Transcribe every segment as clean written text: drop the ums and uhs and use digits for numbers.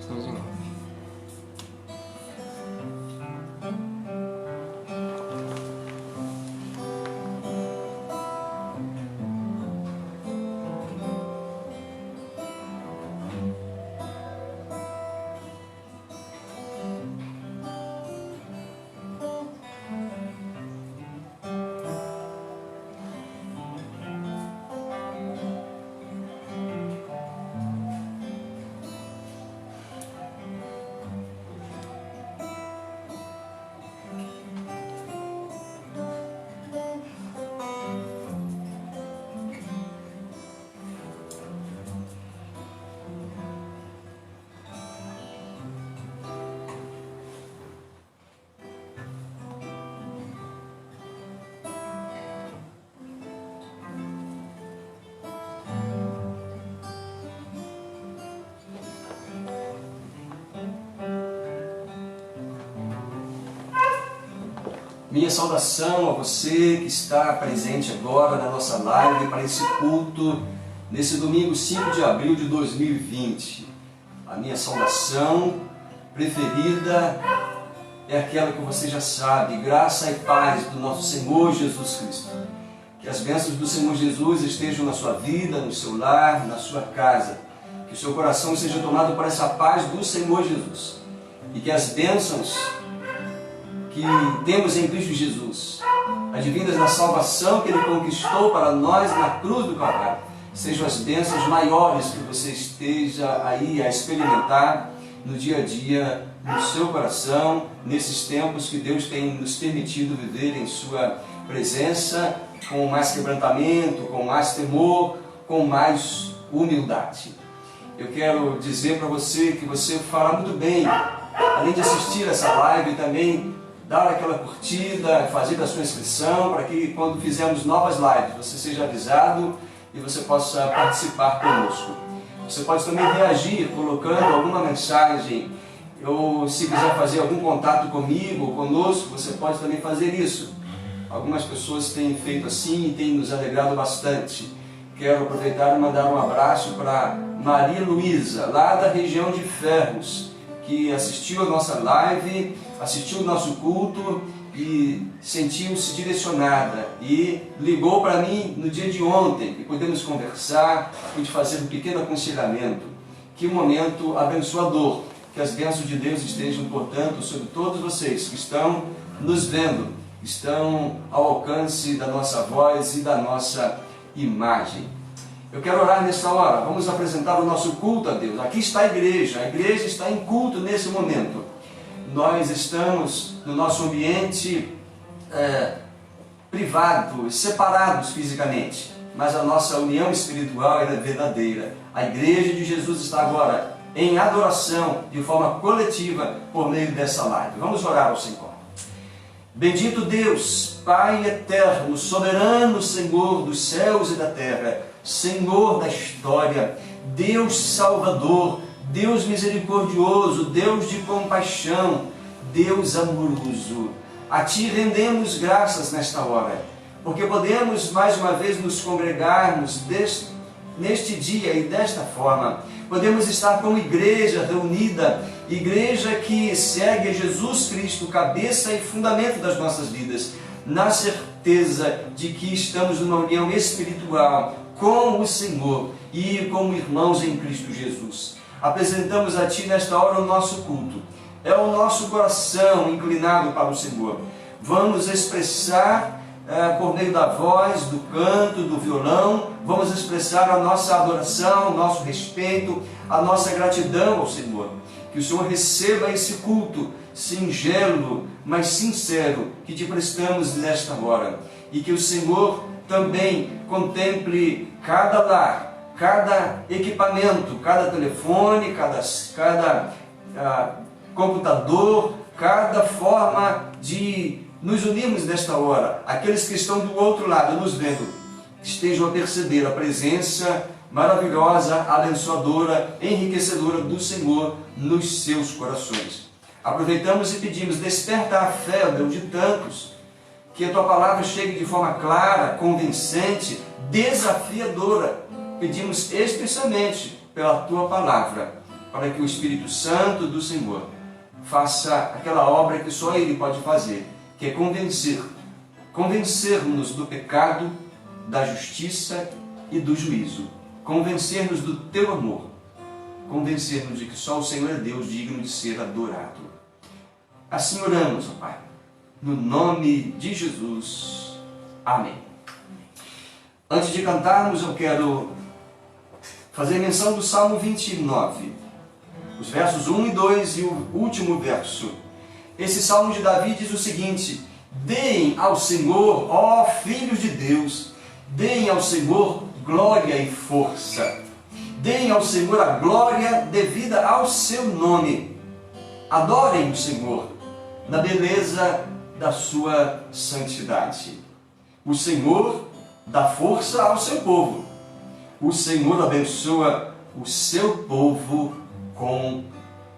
Estamos em novo. Minha saudação a você que está presente agora na nossa live para esse culto, nesse domingo 5 de abril de 2020. A minha saudação preferida é aquela que você já sabe: graça e paz do nosso Senhor Jesus Cristo. Que as bênçãos do Senhor Jesus estejam na sua vida, no seu lar, na sua casa. Que o seu coração seja tomado por essa paz do Senhor Jesus. E que as bênçãos que temos em Cristo Jesus, advindas da salvação que Ele conquistou para nós na cruz do Calvário, sejam as bênçãos maiores que você esteja aí a experimentar no dia a dia, no seu coração, nesses tempos que Deus tem nos permitido viver em sua presença, com mais quebrantamento, com mais temor, com mais humildade. Eu quero dizer para você que você fará muito bem, além de assistir essa live, também dar aquela curtida, fazer a sua inscrição, para que quando fizermos novas lives você seja avisado e você possa participar conosco. Você pode também reagir colocando alguma mensagem, ou se quiser fazer algum contato comigo, conosco, você pode também fazer isso. Algumas pessoas têm feito assim e têm nos alegrado bastante. Quero aproveitar e mandar um abraço para Maria Luísa, lá da região de Ferros, que assistiu a nossa live, assistiu o nosso culto e sentiu-se direcionada e ligou para mim no dia de ontem e pudemos conversar, pude fazer um pequeno aconselhamento. Que momento abençoador, que as bênçãos de Deus estejam, portanto, sobre todos vocês que estão nos vendo, estão ao alcance da nossa voz e da nossa imagem. Eu quero orar nesta hora. Vamos apresentar o nosso culto a Deus. Aqui está a igreja está em culto nesse momento. Nós estamos no nosso ambiente privado, separados fisicamente, mas a nossa união espiritual é verdadeira. A igreja de Jesus está agora em adoração, de forma coletiva, por meio dessa live. Vamos orar ao Senhor. Bendito Deus, Pai eterno, soberano Senhor dos céus e da terra, Senhor da história, Deus salvador, Deus misericordioso, Deus de compaixão, Deus amoroso. A Ti rendemos graças nesta hora, porque podemos mais uma vez nos congregarmos neste dia e desta forma. Podemos estar como igreja reunida, igreja que segue a Jesus Cristo, cabeça e fundamento das nossas vidas, na certeza de que estamos numa união espiritual com o Senhor e como irmãos em Cristo Jesus. Apresentamos a Ti nesta hora o nosso culto. É o nosso coração inclinado para o Senhor. Vamos expressar por meio da voz, do canto, do violão, vamos expressar a nossa adoração, o nosso respeito, a nossa gratidão ao Senhor. Que o Senhor receba esse culto singelo, mas sincero, que Te prestamos nesta hora. E que o Senhor também contemple cada lar, cada equipamento, cada telefone, cada computador, cada forma de nos unirmos nesta hora. Aqueles que estão do outro lado nos vendo, estejam a perceber a presença maravilhosa, abençoadora, enriquecedora do Senhor nos seus corações. Aproveitamos e pedimos: desperta a fé, ó Deus, de tantos, que a Tua palavra chegue de forma clara, convincente, desafiadora. Pedimos especialmente pela Tua palavra, para que o Espírito Santo do Senhor faça aquela obra que só Ele pode fazer, que é convencer-nos do pecado, da justiça e do juízo, convencer-nos do Teu amor, convencer-nos de que só o Senhor é Deus digno de ser adorado. Assim oramos, ó Pai, no nome de Jesus. Amém. Antes de cantarmos, eu quero fazer menção do Salmo 29, os versos 1 e 2 e o último verso. Esse Salmo de Davi diz o seguinte: deem ao Senhor, ó filhos de Deus, deem ao Senhor glória e força. Deem ao Senhor a glória devida ao seu nome. Adorem o Senhor na beleza da sua santidade. O Senhor dá força ao seu povo. O Senhor abençoa o seu povo com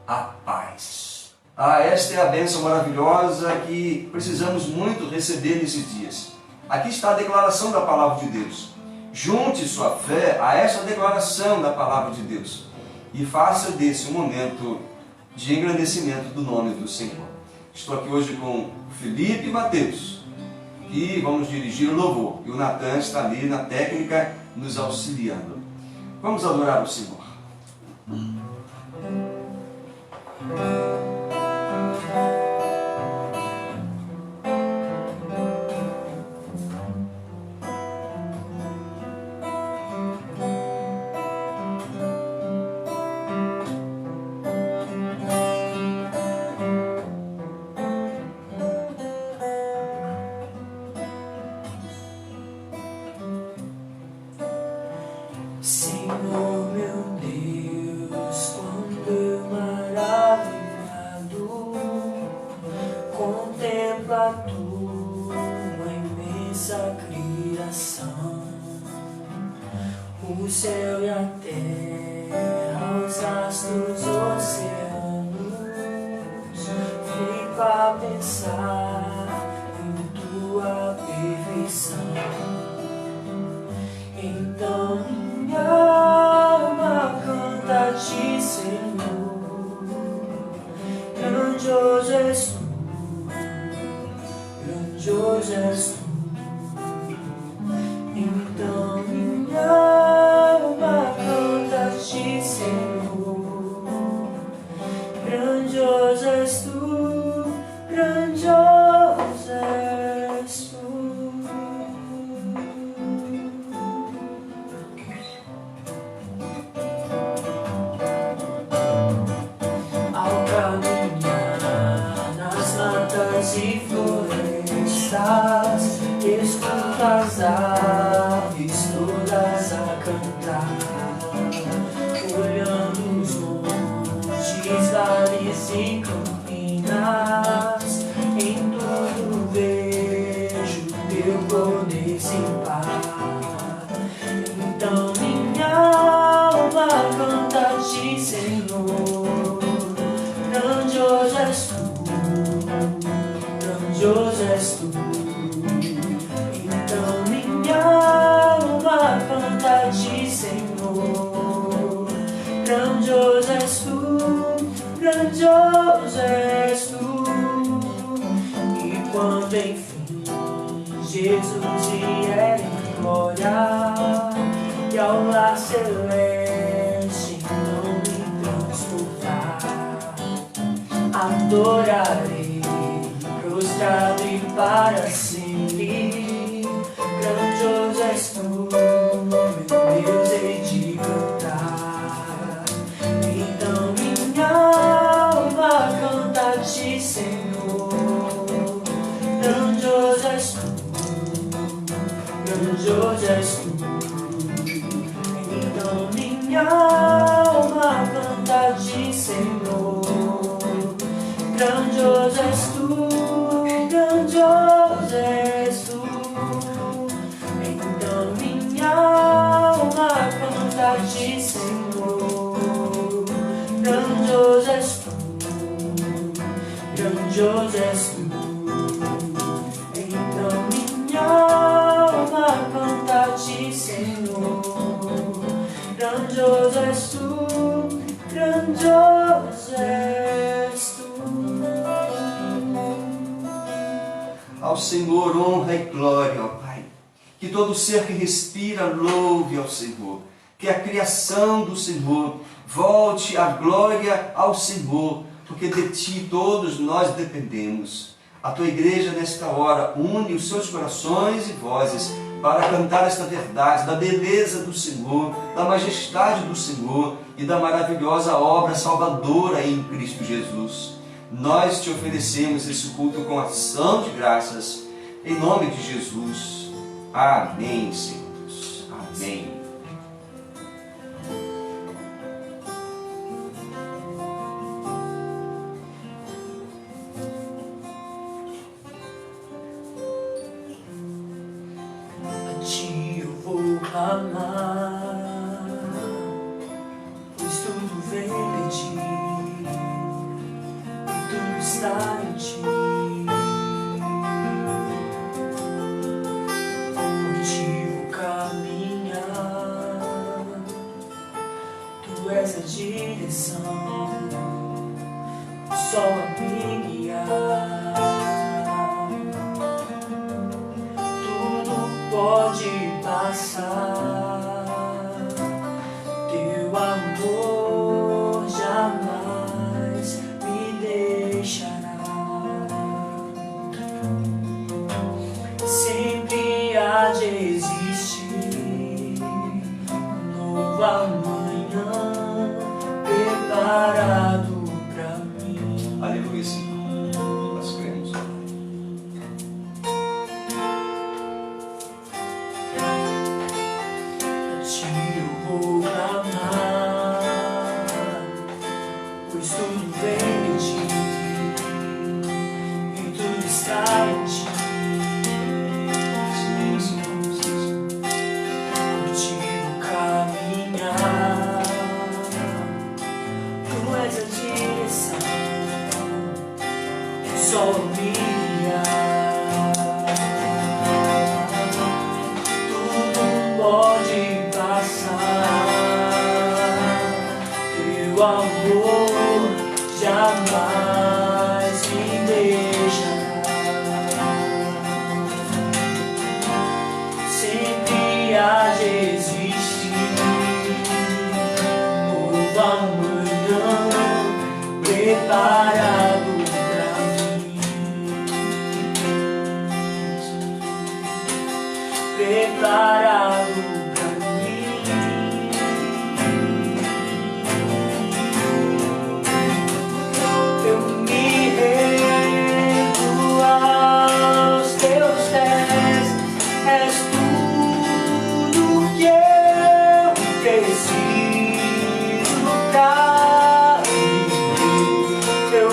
a paz. Esta é a bênção maravilhosa que precisamos muito receber nesses dias. Aqui está a declaração da palavra de Deus. Junte sua fé a essa declaração da palavra de Deus e faça desse um momento de engrandecimento do nome do Senhor. Estou aqui hoje com o Felipe e Mateus, que vamos dirigir o louvor, e o Natan está ali na técnica nos auxiliando. Vamos adorar o Senhor. Senhor meu Deus, quando eu maravilhado contemplo a tua imensa criação, o céu e a terra, os astros, oceanos, fico a pensar em tua perfeição. Então minha alma canta a ti, Senhor. Grandioso és tu, grandioso és tu. Então minha alma canta a ti, Senhor. Grandioso és tu, grandioso és tu. E florestas, escuto as aves todas a cantar, olhando os montes, vales e campinas, em tudo vejo teu poder sem par. Então minha alma canta a ti, Senhor. Grandioso és tu, grandioso és tu. Então minha alma canta a ti, Senhor. Grandioso és tu, grandioso és tu. E quando enfim Jesus vier em glória e ao lar celeste não me transportar, adorarei prostrado e para sempre. Grandioso és tu, meu Deus, hei de cantar. Então minha alma canta a ti, Senhor. Grandioso és tu, grandioso és tu. Então minha alma canta a ti, Senhor. Grandioso és tu, grandioso és tu. Então minha alma canta a ti, Senhor. Grandioso és tu, grandioso és tu. Então minha alma canta a ti, Senhor. Grandioso és tu, grandioso ao Senhor honra e glória, ó Pai. Que todo ser que respira louve ao Senhor. Que a criação do Senhor volte a glória ao Senhor, porque de Ti todos nós dependemos. A Tua igreja nesta hora une os seus corações e vozes para cantar esta verdade da beleza do Senhor, da majestade do Senhor e da maravilhosa obra salvadora em Cristo Jesus. Nós Te oferecemos esse culto com ação de graças, em nome de Jesus. Amém, Senhor. Amém. A Ti eu vou clamar, pois tudo vem de Ti e tudo está em Ti. Por Ti vou caminhar, Tu és a direção, o sol a me guiar. Pode passar, Teu amor jamais me deixará. Sempre há de existir um novo amanhã preparado pra mim. Aleluia, Senhor. Nós cremos. Vou clamar, pois tudo vem de Ti e tudo está em Ti. Por Ti vou caminhar, Tu és a direção, o sol a me guiar. Tudo pode passar, Teu amor jamais me deixará. Sempre há de existir um novo amanhã preparado pra mim. Preparado. Eu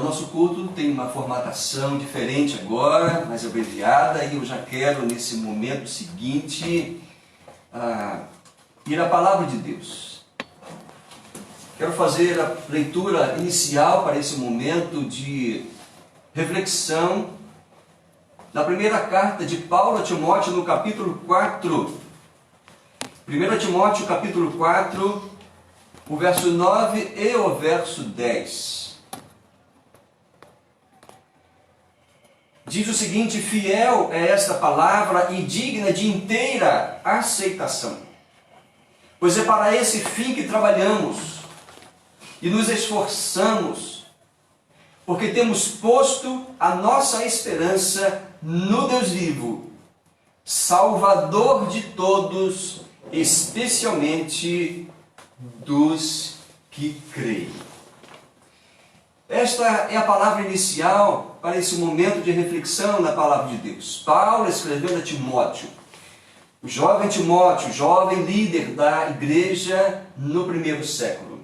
o nosso culto tem uma formatação diferente agora, mais abreviada, e eu já quero, nesse momento seguinte, ir à Palavra de Deus. Quero fazer a leitura inicial para esse momento de reflexão na primeira carta de Paulo a Timóteo, no capítulo 4. 1 Timóteo, capítulo 4, o verso 9 e o verso 10. Diz o seguinte: fiel é esta palavra e digna de inteira aceitação, pois é para esse fim que trabalhamos e nos esforçamos, porque temos posto a nossa esperança no Deus vivo, Salvador de todos, especialmente dos que creem. Esta é a palavra inicial para esse momento de reflexão na palavra de Deus. Paulo escreveu a Timóteo, o jovem líder da igreja no primeiro século.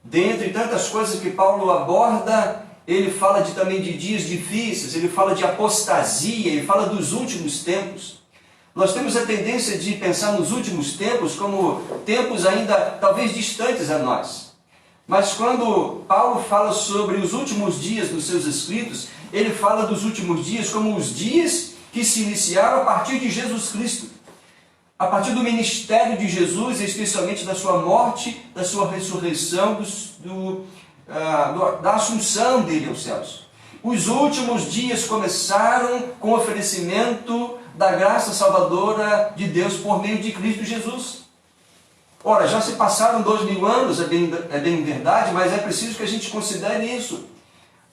Dentre tantas coisas que Paulo aborda, ele fala também de dias difíceis, ele fala de apostasia, ele fala dos últimos tempos. Nós temos a tendência de pensar nos últimos tempos como tempos ainda talvez distantes a nós. Mas quando Paulo fala sobre os últimos dias nos seus escritos, ele fala dos últimos dias como os dias que se iniciaram a partir de Jesus Cristo. A partir do ministério de Jesus, especialmente da sua morte, da sua ressurreição, da assunção dele aos céus. Os últimos dias começaram com o oferecimento da graça salvadora de Deus por meio de Cristo Jesus. Ora, já se passaram 2000 anos, é bem verdade, mas é preciso que a gente considere isso.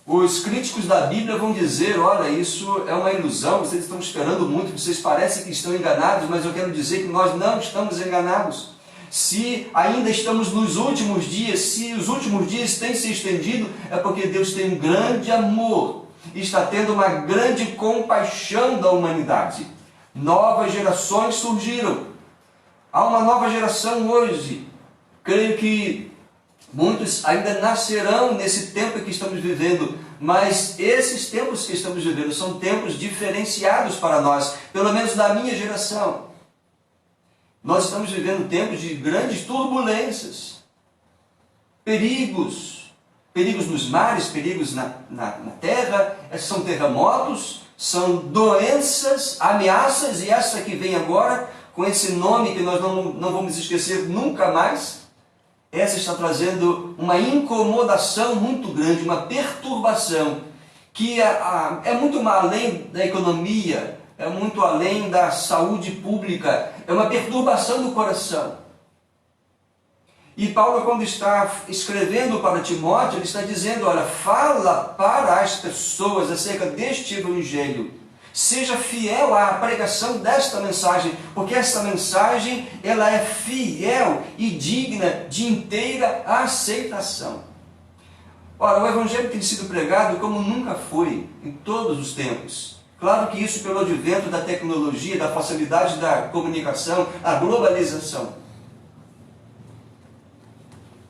Os críticos da Bíblia vão dizer: olha, isso é uma ilusão, vocês estão esperando muito, vocês parecem que estão enganados, mas eu quero dizer que nós não estamos enganados. Se ainda estamos nos últimos dias, se os últimos dias têm se estendido, é porque Deus tem um grande amor, está tendo uma grande compaixão da humanidade. Novas gerações surgiram. Há uma nova geração hoje. Creio que muitos ainda nascerão nesse tempo que estamos vivendo, mas esses tempos que estamos vivendo são tempos diferenciados para nós, pelo menos da minha geração. Nós estamos vivendo tempos de grandes turbulências, perigos nos mares, perigos na terra, são terremotos, são doenças, ameaças, e essa que vem agora, com esse nome que nós não vamos esquecer nunca mais, essa está trazendo uma incomodação muito grande, uma perturbação, que é muito além da economia, é muito além da saúde pública, é uma perturbação do coração. E Paulo, quando está escrevendo para Timóteo, ele está dizendo: olha, fala para as pessoas acerca deste evangelho. Seja fiel à pregação desta mensagem, porque esta mensagem ela é fiel e digna de inteira aceitação. Ora, o evangelho tem sido pregado como nunca foi, em todos os tempos. Claro que isso pelo advento da tecnologia, da facilidade da comunicação, a globalização.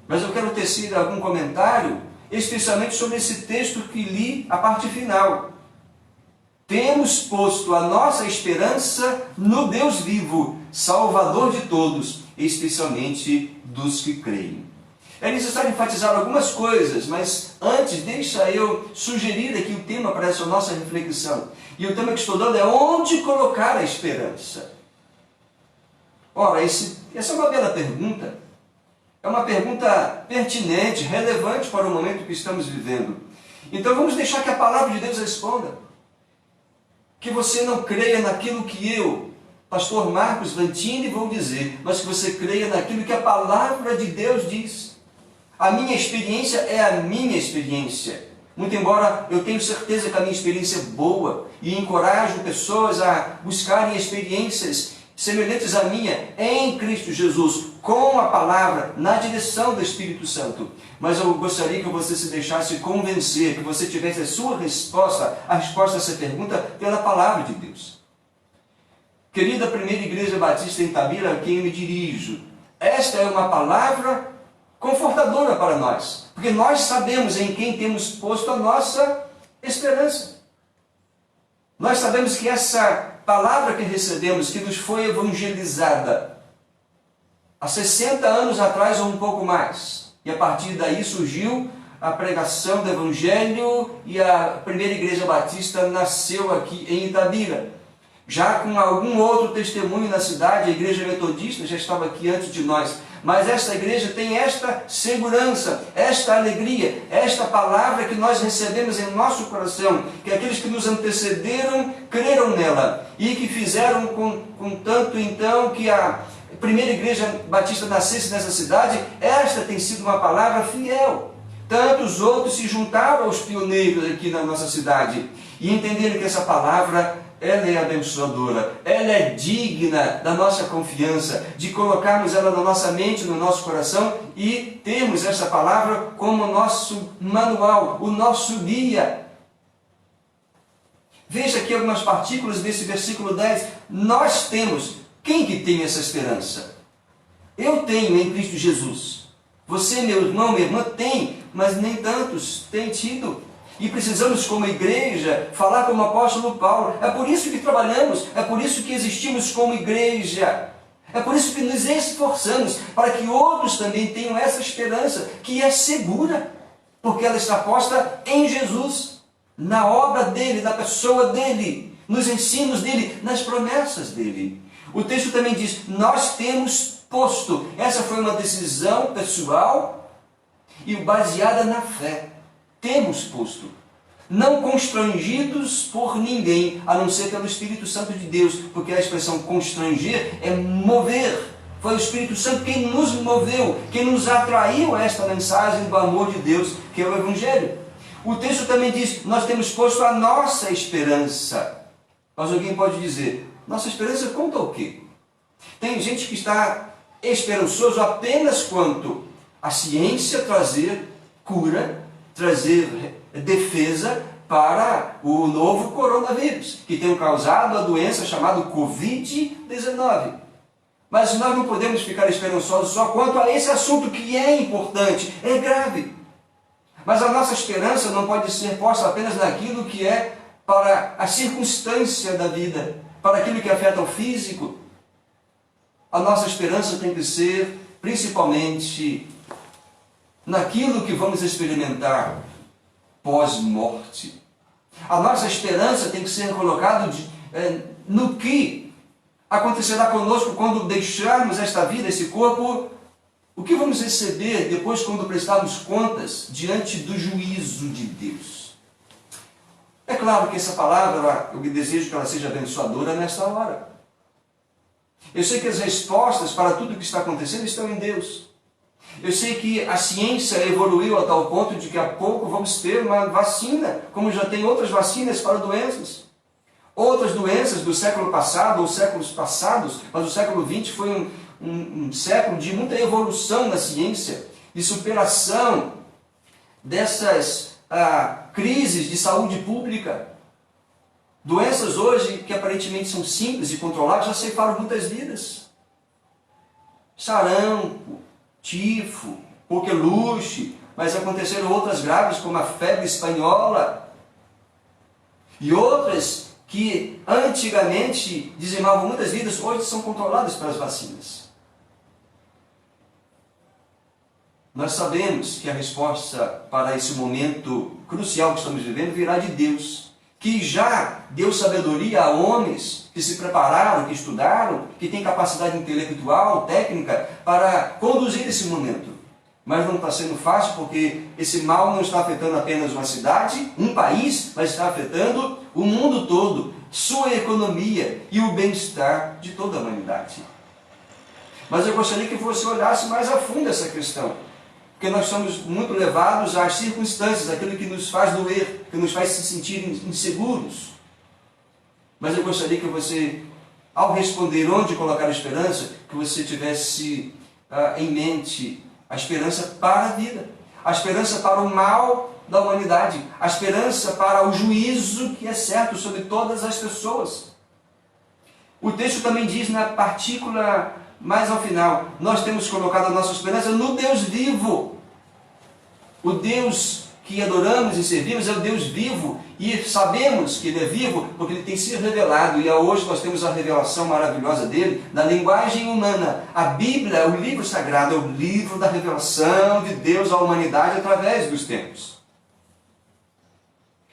Mas eu quero tecer algum comentário, especialmente sobre esse texto que li, a parte final. Temos posto a nossa esperança no Deus vivo, Salvador de todos, especialmente dos que creem. É necessário enfatizar algumas coisas, mas antes deixa eu sugerir aqui o tema para essa nossa reflexão. E o tema que estou dando é: onde colocar a esperança? Ora, essa é uma bela pergunta. É uma pergunta pertinente, relevante para o momento que estamos vivendo. Então vamos deixar que a palavra de Deus responda. Que você não creia naquilo que eu, pastor Marcos Vantini, vou dizer, mas que você creia naquilo que a palavra de Deus diz. A minha experiência é a minha experiência. Muito embora eu tenha certeza que a minha experiência é boa e encorajo pessoas a buscarem experiências semelhantes à minha em Cristo Jesus, com a palavra, na direção do Espírito Santo. Mas eu gostaria que você se deixasse convencer, que você tivesse a sua resposta, a resposta a essa pergunta, pela palavra de Deus. Querida Primeira Igreja Batista em Itabira, a quem eu me dirijo, esta é uma palavra confortadora para nós, porque nós sabemos em quem temos posto a nossa esperança. Nós sabemos que essa palavra que recebemos, que nos foi evangelizada há 60 anos atrás ou um pouco mais, e a partir daí surgiu a pregação do Evangelho e a primeira igreja batista nasceu aqui em Itabira. Já com algum outro testemunho na cidade, a igreja metodista já estava aqui antes de nós. Mas esta igreja tem esta segurança, esta alegria, esta palavra que nós recebemos em nosso coração, que aqueles que nos antecederam creram nela e que fizeram com tanto então que a primeira igreja batista nascesse nessa cidade, esta tem sido uma palavra fiel. Tantos outros se juntaram aos pioneiros aqui na nossa cidade e entenderam que essa palavra, ela é abençoadora, ela é digna da nossa confiança, de colocarmos ela na nossa mente, no nosso coração e termos essa palavra como nosso manual, o nosso guia. Veja aqui algumas partículas desse versículo 10. Nós temos. Quem que tem essa esperança? Eu tenho em Cristo Jesus. Você, meu irmão, minha irmã, tem, mas nem tantos têm tido. E precisamos, como igreja, falar como o apóstolo Paulo. É por isso que trabalhamos, é por isso que existimos como igreja. É por isso que nos esforçamos, para que outros também tenham essa esperança, que é segura, porque ela está posta em Jesus, na obra dele, na pessoa dele, nos ensinos dele, nas promessas dele. O texto também diz, nós temos posto. Essa foi uma decisão pessoal e baseada na fé. Temos posto. Não constrangidos por ninguém, a não ser pelo Espírito Santo de Deus, porque a expressão constranger é mover. Foi o Espírito Santo quem nos moveu, quem nos atraiu a esta mensagem do amor de Deus, que é o Evangelho. O texto também diz, nós temos posto a nossa esperança. Mas alguém pode dizer, nossa esperança conta o quê? Tem gente que está esperançoso apenas quanto a ciência trazer cura, trazer defesa para o novo coronavírus, que tem causado a doença chamada Covid-19. Mas nós não podemos ficar esperançosos só quanto a esse assunto que é importante, é grave. Mas a nossa esperança não pode ser posta apenas naquilo que é para a circunstância da vida, para aquilo que afeta o físico. A nossa esperança tem que ser principalmente naquilo que vamos experimentar pós-morte. A nossa esperança tem que ser colocada no que acontecerá conosco quando deixarmos esta vida, esse corpo. O que vamos receber depois quando prestarmos contas diante do juízo de Deus? É claro que essa palavra, eu desejo que ela seja abençoadora nesta hora. Eu sei que as respostas para tudo o que está acontecendo estão em Deus. Eu sei que a ciência evoluiu a tal ponto de que há pouco vamos ter uma vacina, como já tem outras vacinas para doenças. Outras doenças do século passado ou séculos passados, mas o século XX foi um século de muita evolução na ciência, de superação dessas crises de saúde pública. Doenças hoje que aparentemente são simples de controlar, já ceifaram muitas vidas. Sarampo, tifo, coqueluche, mas aconteceram outras graves como a febre espanhola e outras que antigamente dizimavam muitas vidas, hoje são controladas pelas vacinas. Nós sabemos que a resposta para esse momento crucial que estamos vivendo virá de Deus, que já deu sabedoria a homens que se prepararam, que estudaram, que têm capacidade intelectual, técnica, para conduzir esse momento. Mas não está sendo fácil, porque esse mal não está afetando apenas uma cidade, um país, mas está afetando o mundo todo, sua economia e o bem-estar de toda a humanidade. Mas eu gostaria que você olhasse mais a fundo essa questão, porque nós somos muito levados às circunstâncias, aquilo que nos faz doer, que nos faz se sentir inseguros. Mas eu gostaria que você, ao responder onde colocar a esperança, que você tivesse em mente a esperança para a vida, a esperança para o mal da humanidade, a esperança para o juízo que é certo sobre todas as pessoas. O texto também diz na partícula Mas ao final, nós temos colocado a nossa esperança no Deus vivo. O Deus que adoramos e servimos é o Deus vivo, e sabemos que Ele é vivo porque Ele tem se revelado, e hoje nós temos a revelação maravilhosa dele na linguagem humana. A Bíblia, o livro sagrado, é o livro da revelação de Deus à humanidade através dos tempos.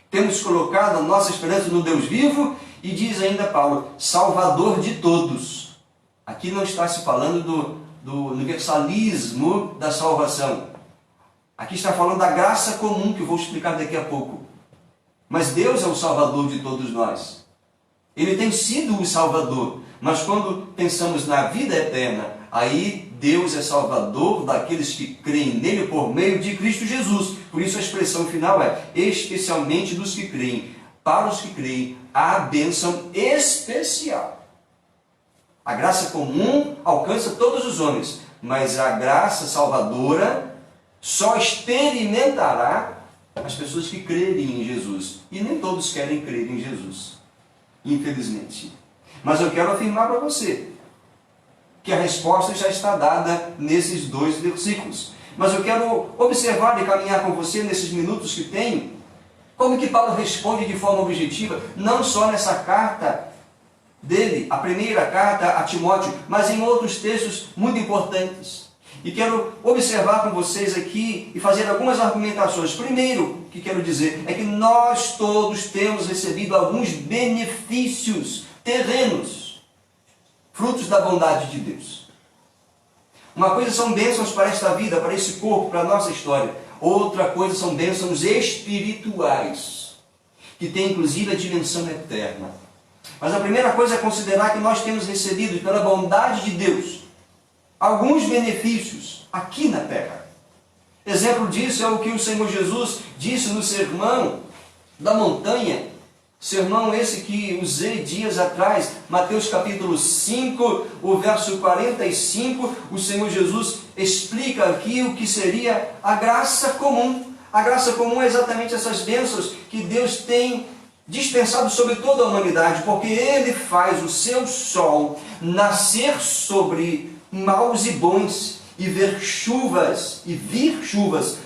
Temos colocado a nossa esperança no Deus vivo, e diz ainda Paulo, Salvador de todos. Aqui não está se falando do universalismo da salvação. Aqui está falando da graça comum, que eu vou explicar daqui a pouco. Mas Deus é o Salvador de todos nós. Ele tem sido o Salvador. Mas quando pensamos na vida eterna, aí Deus é Salvador daqueles que creem nele por meio de Cristo Jesus. Por isso a expressão final é, especialmente dos que creem. Para os que creem, há bênção especial. A graça comum alcança todos os homens, mas a graça salvadora só experimentará as pessoas que crerem em Jesus. E nem todos querem crer em Jesus, infelizmente. Mas eu quero afirmar para você que a resposta já está dada nesses 2 versículos. Mas eu quero observar e caminhar com você nesses minutos que tenho, como que Paulo responde de forma objetiva, não só nessa carta dele, a primeira carta a Timóteo, mas em outros textos muito importantes. E quero observar com vocês aqui e fazer algumas argumentações. Primeiro, que quero dizer, é que nós todos temos recebido alguns benefícios terrenos, frutos da bondade de Deus. Uma coisa são bênçãos para esta vida, para esse corpo, para a nossa história. Outra coisa são bênçãos espirituais, que têm inclusive a dimensão eterna. Mas a primeira coisa é considerar que nós temos recebido, pela bondade de Deus, alguns benefícios aqui na terra. Exemplo disso é o que o Senhor Jesus disse no sermão da montanha, sermão esse que usei dias atrás, Mateus capítulo 5, o verso 45, o Senhor Jesus explica aqui o que seria a graça comum. A graça comum é exatamente essas bênçãos que Deus tem dispensado sobre toda a humanidade, porque Ele faz o seu sol nascer sobre maus e bons, e vir chuvas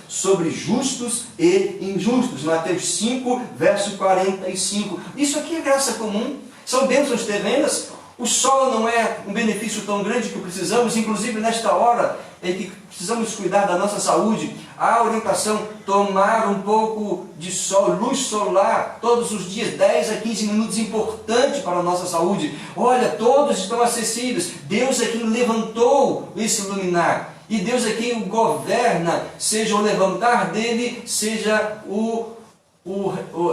sobre justos e injustos. Mateus 5, verso 45. Isso aqui é graça comum, são bênçãos terrenas. O sol não é um benefício tão grande que precisamos, inclusive nesta hora em que precisamos cuidar da nossa saúde. Há orientação, tomar um pouco de sol, luz solar, todos os dias, 10 a 15 minutos, importante para a nossa saúde. Olha, todos estão acessíveis. Deus é quem levantou esse luminar. E Deus é quem o governa, seja o levantar dele, seja o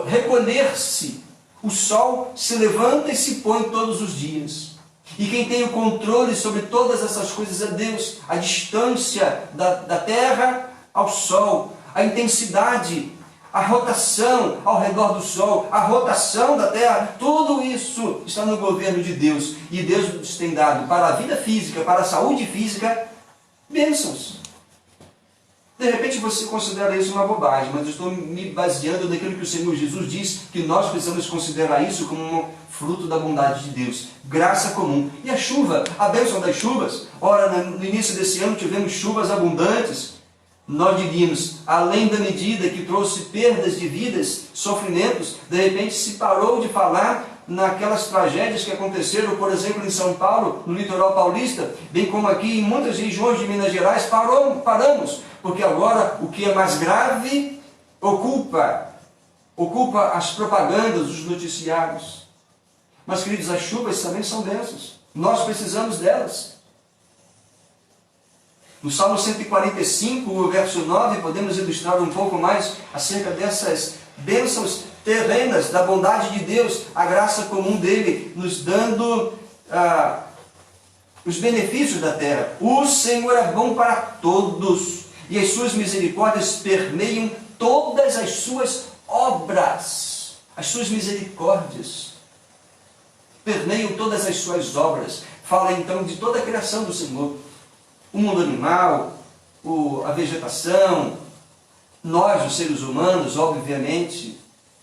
recolher-se. O sol se levanta e se põe todos os dias. E quem tem o controle sobre todas essas coisas é Deus. A distância da terra ao sol, a intensidade, a rotação ao redor do sol, a rotação da terra, tudo isso está no governo de Deus. E Deus nos tem dado para a vida física, para a saúde física, bênçãos. De repente você considera isso uma bobagem, mas eu estou me baseando naquilo que o Senhor Jesus diz, que nós precisamos considerar isso como um fruto da bondade de Deus. Graça comum. E a chuva, a bênção das chuvas. Ora, no início desse ano tivemos chuvas abundantes. Nós diríamos, além da medida que trouxe perdas de vidas, sofrimentos, de repente se parou de falar naquelas tragédias que aconteceram, por exemplo, em São Paulo, no litoral paulista, bem como aqui em muitas regiões de Minas Gerais. Paramos, porque agora o que é mais grave ocupa as propagandas, os noticiários. Mas, queridos, as chuvas também são bênçãos. Nós precisamos delas. No Salmo 145, o verso 9, podemos ilustrar um pouco mais acerca dessas bênçãos terrenas, da bondade de Deus, a graça comum dele, nos dando os benefícios da terra. O Senhor é bom para todos, e as suas misericórdias permeiam todas as suas obras. As suas misericórdias permeiam todas as suas obras. Fala então de toda a criação do Senhor. O mundo animal, a vegetação, nós, os seres humanos, obviamente.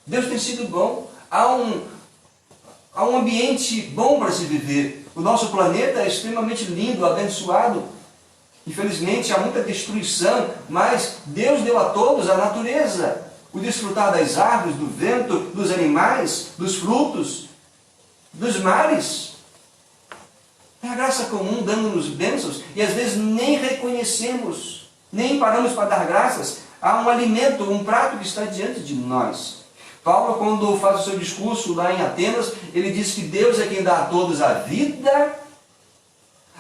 Deus tem sido bom. Há um ambiente bom para se viver. O nosso planeta é extremamente lindo, abençoado. Infelizmente, há muita destruição, mas Deus deu a todos a natureza. O desfrutar das árvores, do vento, dos animais, dos frutos, dos mares. É a graça comum dando-nos bênçãos e às vezes nem reconhecemos, nem paramos para dar graças a um alimento, um prato que está diante de nós. Paulo, quando faz o seu discurso lá em Atenas, ele diz que Deus é quem dá a todos a vida,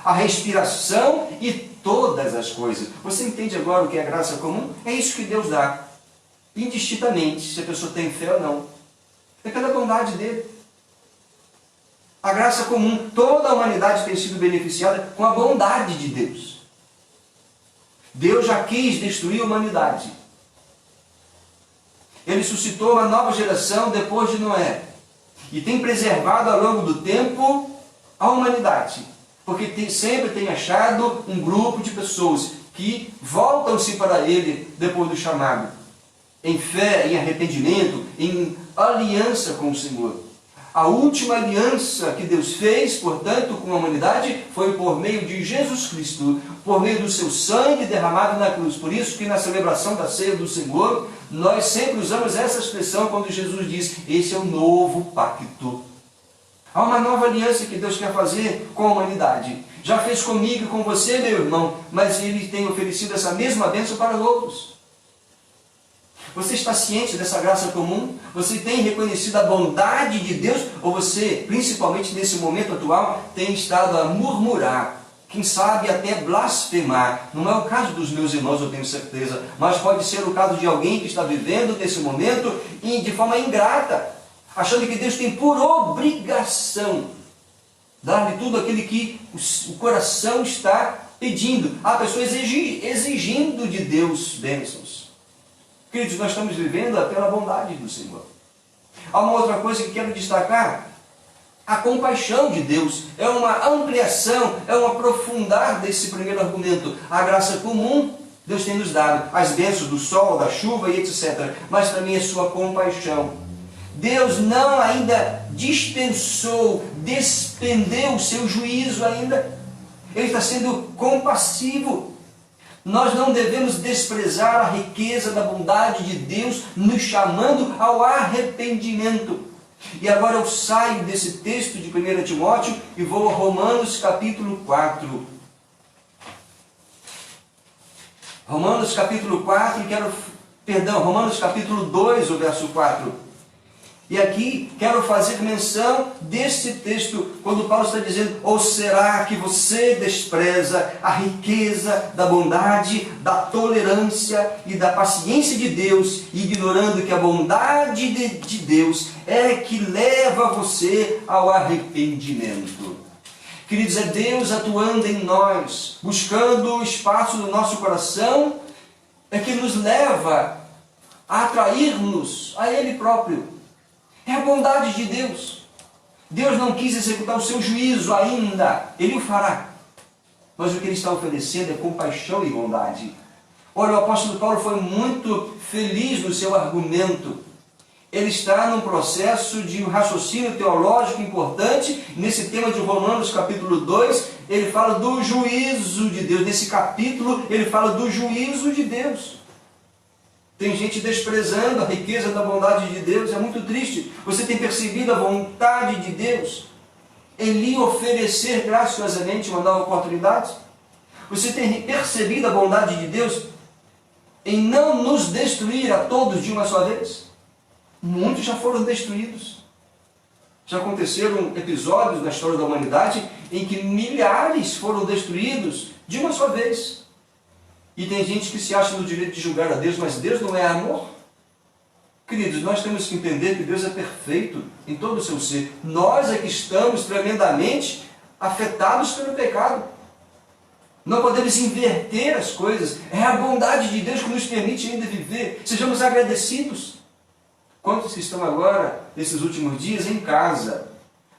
a respiração e todas as coisas. Você entende agora o que é graça comum? É isso que Deus dá, indistintamente, se a pessoa tem fé ou não. É pela bondade dele. A graça comum, toda a humanidade tem sido beneficiada com a bondade de Deus. Deus já quis destruir a humanidade. Ele suscitou uma nova geração depois de Noé. E tem preservado ao longo do tempo a humanidade. Porque sempre tem achado um grupo de pessoas que voltam-se para Ele depois do chamado. Em fé, em arrependimento, em aliança com o Senhor. A última aliança que Deus fez, portanto, com a humanidade, foi por meio de Jesus Cristo, por meio do seu sangue derramado na cruz. Por isso que na celebração da ceia do Senhor, nós sempre usamos essa expressão quando Jesus diz, esse é o novo pacto. Há uma nova aliança que Deus quer fazer com a humanidade. Já fez comigo e com você, meu irmão, mas Ele tem oferecido essa mesma bênção para outros. Você está ciente dessa graça comum? Você tem reconhecido a bondade de Deus? Ou você, principalmente nesse momento atual, tem estado a murmurar? Quem sabe até blasfemar? Não é o caso dos meus irmãos, eu tenho certeza. Mas pode ser o caso de alguém que está vivendo nesse momento e de forma ingrata, achando que Deus tem por obrigação dar-lhe tudo aquilo que o coração está pedindo. Há pessoas exigindo de Deus bênçãos. Queridos, nós estamos vivendo pela bondade do Senhor. Há uma outra coisa que quero destacar. A compaixão de Deus é uma ampliação, é um aprofundar desse primeiro argumento. A graça comum, Deus tem nos dado as bênçãos do sol, da chuva e etc. Mas também a sua compaixão. Deus não ainda dispensou, despendeu o seu juízo ainda. Ele está sendo compassivo. Nós não devemos desprezar a riqueza da bondade de Deus, nos chamando ao arrependimento. E agora eu saio desse texto de 1 Timóteo e vou a Romanos capítulo 4. Romanos capítulo 2, o verso 4. E aqui quero fazer menção desse texto, quando Paulo está dizendo, ou será que você despreza a riqueza da bondade, da tolerância e da paciência de Deus, ignorando que a bondade de Deus é que leva você ao arrependimento? Queridos, é Deus atuando em nós, buscando o espaço do nosso coração, é que nos leva a atrair-nos a Ele próprio. É a bondade de Deus. Deus não quis executar o seu juízo ainda. Ele o fará. Mas o que Ele está oferecendo é compaixão e bondade. Olha, o apóstolo Paulo foi muito feliz no seu argumento. Ele está num processo de um raciocínio teológico importante. Nesse tema de Romanos capítulo 2, ele fala do juízo de Deus. Nesse capítulo, ele fala do juízo de Deus. Tem gente desprezando a riqueza da bondade de Deus, é muito triste. Você tem percebido a vontade de Deus em lhe oferecer graciosamente uma nova oportunidade? Você tem percebido a bondade de Deus em não nos destruir a todos de uma só vez? Muitos já foram destruídos. Já aconteceram episódios na história da humanidade em que milhares foram destruídos de uma só vez. E tem gente que se acha no direito de julgar a Deus, mas Deus não é amor. Queridos, nós temos que entender que Deus é perfeito em todo o seu ser. Nós é que estamos tremendamente afetados pelo pecado. Não podemos inverter as coisas. É a bondade de Deus que nos permite ainda viver. Sejamos agradecidos. Quantos que estão agora, nesses últimos dias, em casa?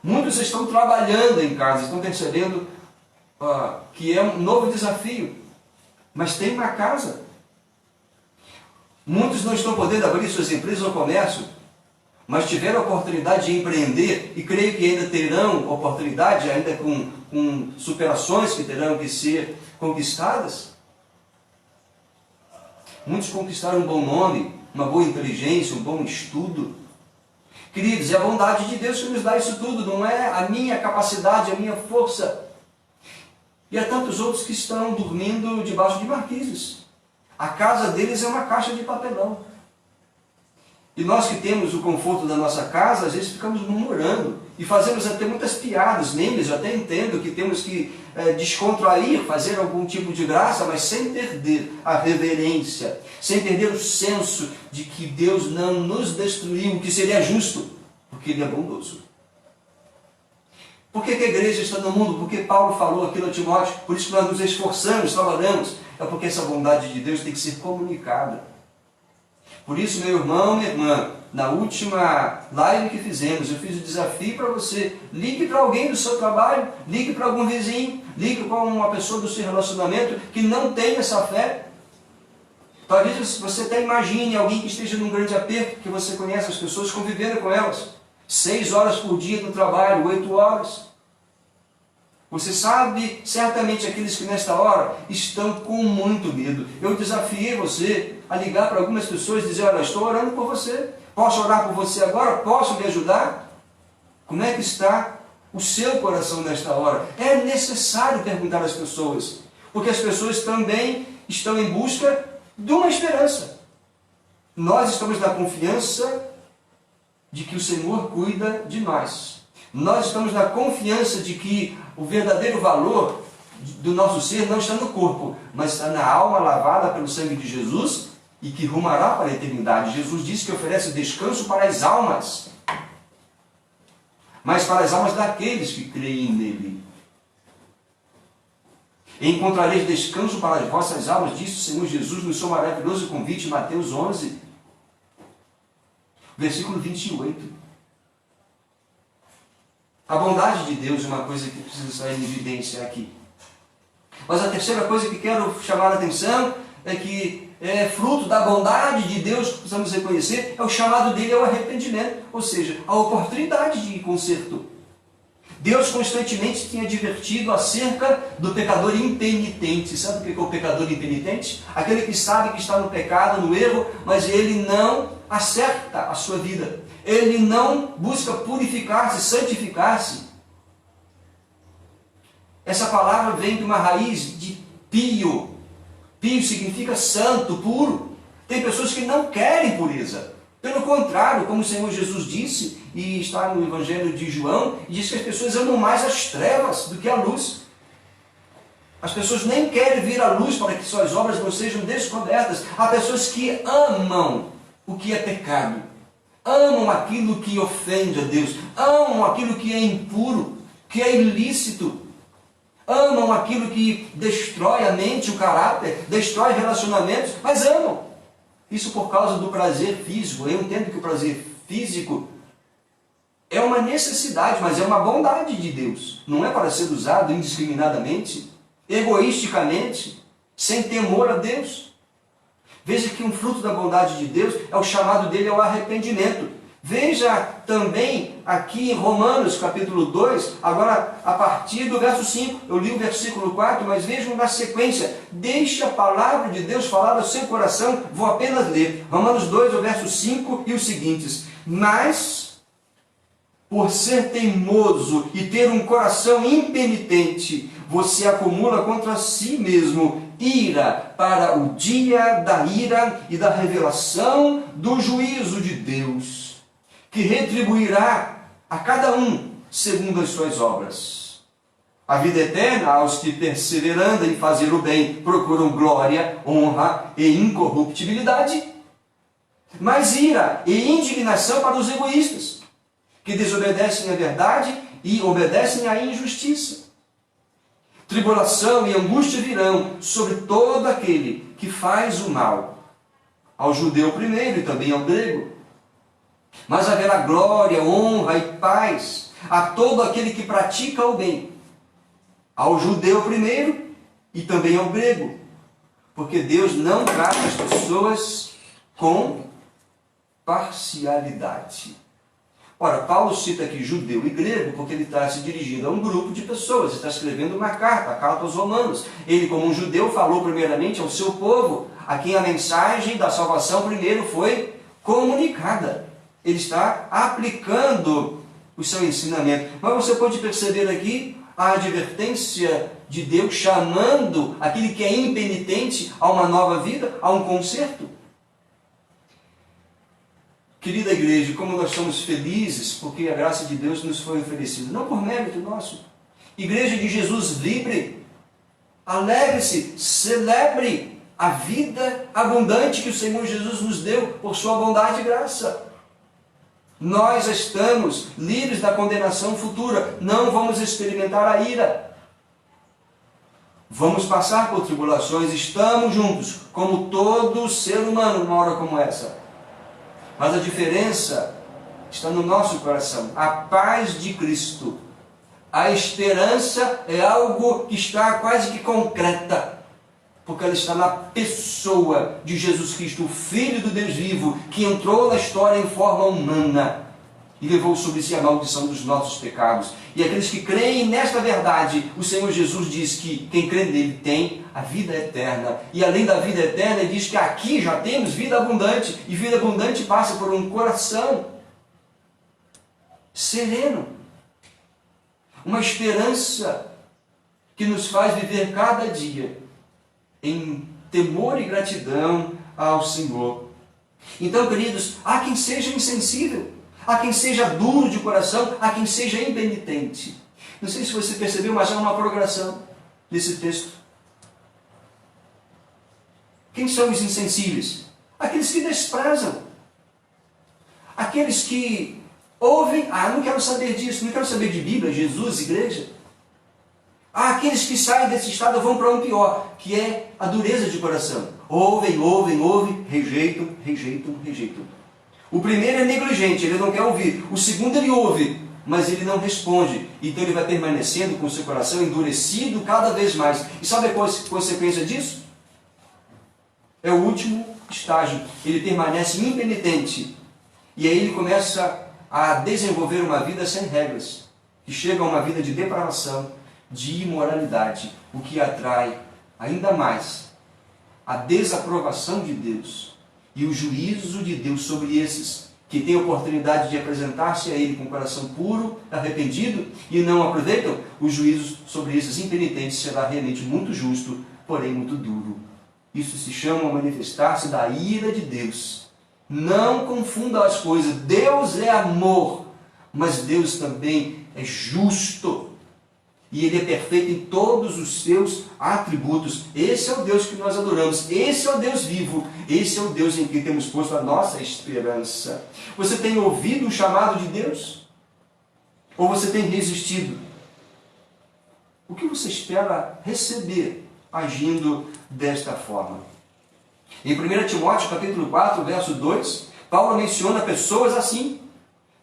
Muitos estão trabalhando em casa, estão percebendo que é um novo desafio. Mas tem uma casa. Muitos não estão podendo abrir suas empresas ou comércio. mas tiveram a oportunidade de empreender e creio que ainda terão oportunidade, ainda com superações que terão que ser conquistadas. Muitos conquistaram um bom nome, uma boa inteligência, um bom estudo. Queridos, é a bondade de Deus que nos dá isso tudo, não é a minha capacidade, a minha força. E há tantos outros que estão dormindo debaixo de marquises. A casa deles é uma caixa de papelão. E nós que temos o conforto da nossa casa, às vezes ficamos murmurando e fazemos até muitas piadas, memes. Eu até entendo que temos que descontrair, fazer algum tipo de graça, mas sem perder a reverência, sem perder o senso de que Deus não nos destruiu, o que seria justo, porque Ele é bondoso. Por que a igreja está no mundo? Porque Paulo falou aquilo a Timóteo, por isso que nós nos esforçamos, trabalhamos. É porque essa bondade de Deus tem que ser comunicada. Por isso, meu irmão, minha irmã, na última live que fizemos, eu fiz o desafio para você. Ligue para alguém do seu trabalho, ligue para algum vizinho, ligue para uma pessoa do seu relacionamento que não tem essa fé. Talvez você até imagine alguém que esteja num grande aperto, que você conhece as pessoas, convivendo com elas. 6 horas por dia no trabalho, 8 horas. Você sabe, certamente, aqueles que nesta hora estão com muito medo. Eu desafiei você a ligar para algumas pessoas e dizer: olha, estou orando por você. Posso orar por você agora? Posso lhe ajudar? Como é que está o seu coração nesta hora? É necessário perguntar às pessoas, porque as pessoas também estão em busca de uma esperança. Nós estamos na confiança de que o Senhor cuida de nós. Nós estamos na confiança de que o verdadeiro valor do nosso ser não está no corpo, mas está na alma lavada pelo sangue de Jesus e que rumará para a eternidade. Jesus disse que oferece descanso para as almas, mas para as almas daqueles que creem nele. Encontrareis descanso para as vossas almas, disse o Senhor Jesus no seu maravilhoso convite, Mateus 11, versículo 28. A bondade de Deus é uma coisa que precisa sair em evidência aqui. Mas a terceira coisa que quero chamar a atenção é que é fruto da bondade de Deus que precisamos reconhecer, é o chamado dele ao arrependimento, ou seja, a oportunidade de conserto. Deus constantemente tem advertido acerca do pecador impenitente. Sabe o que é o pecador impenitente? Aquele que sabe que está no pecado, no erro, mas ele não acerta a sua vida. Ele não busca purificar-se, santificar-se. Essa palavra vem de uma raiz de pio. Pio significa santo, puro. Tem pessoas que não querem pureza. Pelo contrário, como o Senhor Jesus disse, e está no Evangelho de João, diz que as pessoas amam mais as trevas do que a luz. As pessoas nem querem vir à luz para que suas obras não sejam descobertas. Há pessoas que amam o que é pecado, amam aquilo que ofende a Deus, amam aquilo que é impuro, que é ilícito, amam aquilo que destrói a mente, o caráter, destrói relacionamentos, mas amam. Isso por causa do prazer físico. Eu entendo que o prazer físico é uma necessidade, mas é uma bondade de Deus. Não é para ser usado indiscriminadamente, egoisticamente, sem temor a Deus. Veja que um fruto da bondade de Deus é o chamado dele ao arrependimento. Veja também aqui em Romanos capítulo 2, agora a partir do verso 5, eu li o versículo 4, mas vejam na sequência, deixe a palavra de Deus falar ao seu coração, vou apenas ler, Romanos 2, o verso 5 e os seguintes: mas, por ser teimoso e ter um coração impenitente, você acumula contra si mesmo ira para o dia da ira e da revelação do juízo de Deus, que retribuirá a cada um segundo as suas obras. A vida eterna aos que, perseverando em fazer o bem, procuram glória, honra e incorruptibilidade, mas ira e indignação para os egoístas, que desobedecem à verdade e obedecem à injustiça. Tribulação e angústia virão sobre todo aquele que faz o mal, ao judeu primeiro e também ao grego. Mas haverá glória, honra e paz a todo aquele que pratica o bem, ao judeu primeiro e também ao grego, porque Deus não trata as pessoas com parcialidade. Ora, Paulo cita aqui judeu e grego porque ele está se dirigindo a um grupo de pessoas, está escrevendo uma carta, a carta aos romanos. Ele, como um judeu, falou primeiramente ao seu povo, a quem a mensagem da salvação primeiro foi comunicada. Ele está aplicando o seu ensinamento. Mas você pode perceber aqui a advertência de Deus chamando aquele que é impenitente a uma nova vida, a um conserto. Querida igreja, como nós somos felizes porque a graça de Deus nos foi oferecida, não por mérito nosso. Igreja de Jesus, vibre, alegre-se, celebre a vida abundante que o Senhor Jesus nos deu por sua bondade e graça. Nós estamos livres da condenação futura, não vamos experimentar a ira. Vamos passar por tribulações, estamos juntos, como todo ser humano numa hora como essa. Mas a diferença está no nosso coração, a paz de Cristo. A esperança é algo que está quase que concreta, porque ela está na pessoa de Jesus Cristo, o Filho do Deus vivo, que entrou na história em forma humana e levou sobre si a maldição dos nossos pecados. E aqueles que creem nesta verdade, o Senhor Jesus diz que quem crê nele tem a vida eterna. E além da vida eterna, ele diz que aqui já temos vida abundante. E vida abundante passa por um coração sereno. Uma esperança que nos faz viver cada dia em temor e gratidão ao Senhor. Então, queridos, há quem seja insensível, há quem seja duro de coração, há quem seja impenitente. Não sei se você percebeu, mas há uma progressão nesse texto. Quem são os insensíveis? Aqueles que desprezam. Aqueles que ouvem, não quero saber disso, não quero saber de Bíblia, Jesus, igreja. Há aqueles que saem desse estado e vão para um pior, que é a dureza de coração. Ouvem, rejeitam. O primeiro é negligente, ele não quer ouvir. O segundo ele ouve, mas ele não responde. Então ele vai permanecendo com o seu coração endurecido cada vez mais. E sabe a consequência disso? É o último estágio. Ele permanece impenitente. E aí ele começa a desenvolver uma vida sem regras, que chega a uma vida de depravação, de imoralidade, o que atrai ainda mais a desaprovação de Deus e o juízo de Deus sobre esses que têm a oportunidade de apresentar-se a Ele com o coração puro, arrependido, e não aproveitam. O juízo sobre esses impenitentes será realmente muito justo, porém muito duro. Isso se chama manifestar-se da ira de Deus. Não confunda as coisas. Deus é amor, mas Deus também é justo. E Ele é perfeito em todos os seus atributos. Esse é o Deus que nós adoramos. Esse é o Deus vivo. Esse é o Deus em que temos posto a nossa esperança. Você tem ouvido o chamado de Deus? Ou você tem resistido? O que você espera receber agindo desta forma? Em 1 Timóteo capítulo 4, verso 2, Paulo menciona pessoas assim,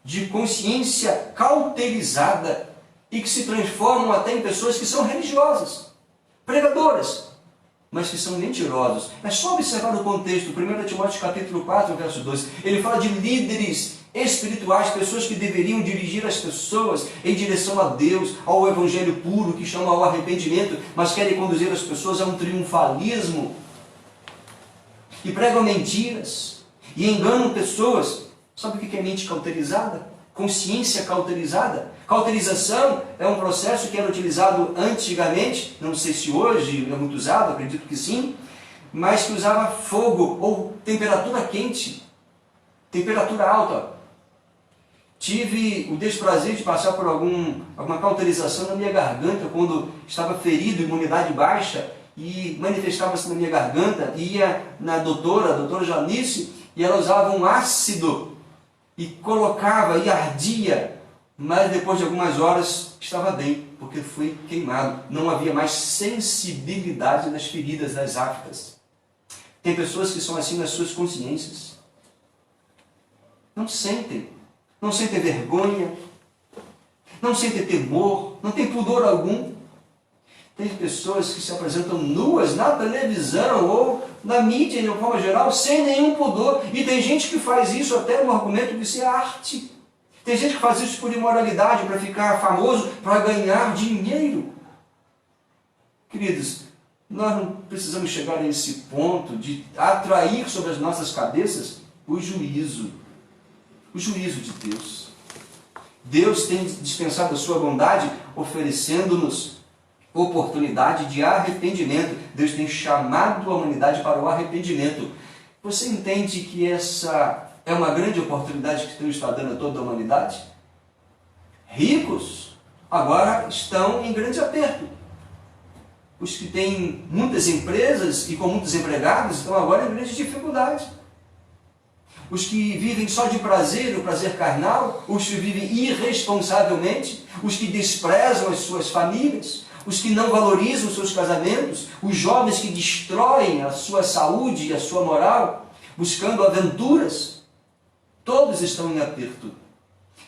de consciência cauterizada, e que se transformam até em pessoas que são religiosas, pregadoras, mas que são mentirosas. É só observar o contexto. 1 Timóteo capítulo 4, verso 2, ele fala de líderes espirituais, pessoas que deveriam dirigir as pessoas em direção a Deus, ao evangelho puro, que chama ao arrependimento, mas querem conduzir as pessoas a um triunfalismo, e pregam mentiras, e enganam pessoas. Sabe o que é mente cauterizada? Consciência cauterizada. Cauterização é um processo que era utilizado antigamente, não sei se hoje é muito usado, acredito que sim, mas que usava fogo ou temperatura quente, temperatura alta. Tive o desprazer de passar por alguma cauterização na minha garganta quando estava ferido, imunidade baixa, e manifestava-se na minha garganta. Ia na doutora, a doutora Janice, e ela usava um ácido e colocava e ardia, mas depois de algumas horas estava bem, porque foi queimado. Não havia mais sensibilidade nas feridas, das aftas. Tem pessoas que são assim nas suas consciências. Não sentem vergonha, não sentem temor, não tem pudor algum. Tem pessoas que se apresentam nuas na televisão ou na mídia, de uma forma geral, sem nenhum pudor. E tem gente que faz isso até no argumento de ser arte. Tem gente que faz isso por imoralidade, para ficar famoso, para ganhar dinheiro. Queridos, nós não precisamos chegar a esse ponto de atrair sobre as nossas cabeças o juízo de Deus. Deus tem dispensado a sua bondade, oferecendo-nos oportunidade de arrependimento. Deus tem chamado a humanidade para o arrependimento. Você entende que essa é uma grande oportunidade que Deus está dando a toda a humanidade? Ricos agora estão em grande aperto. Os que têm muitas empresas e com muitos empregados estão agora em grande dificuldade. Os que vivem só de prazer, o prazer carnal, os que vivem irresponsavelmente, os que desprezam as suas famílias, os que não valorizam os seus casamentos, os jovens que destroem a sua saúde e a sua moral, buscando aventuras, todos estão em aperto.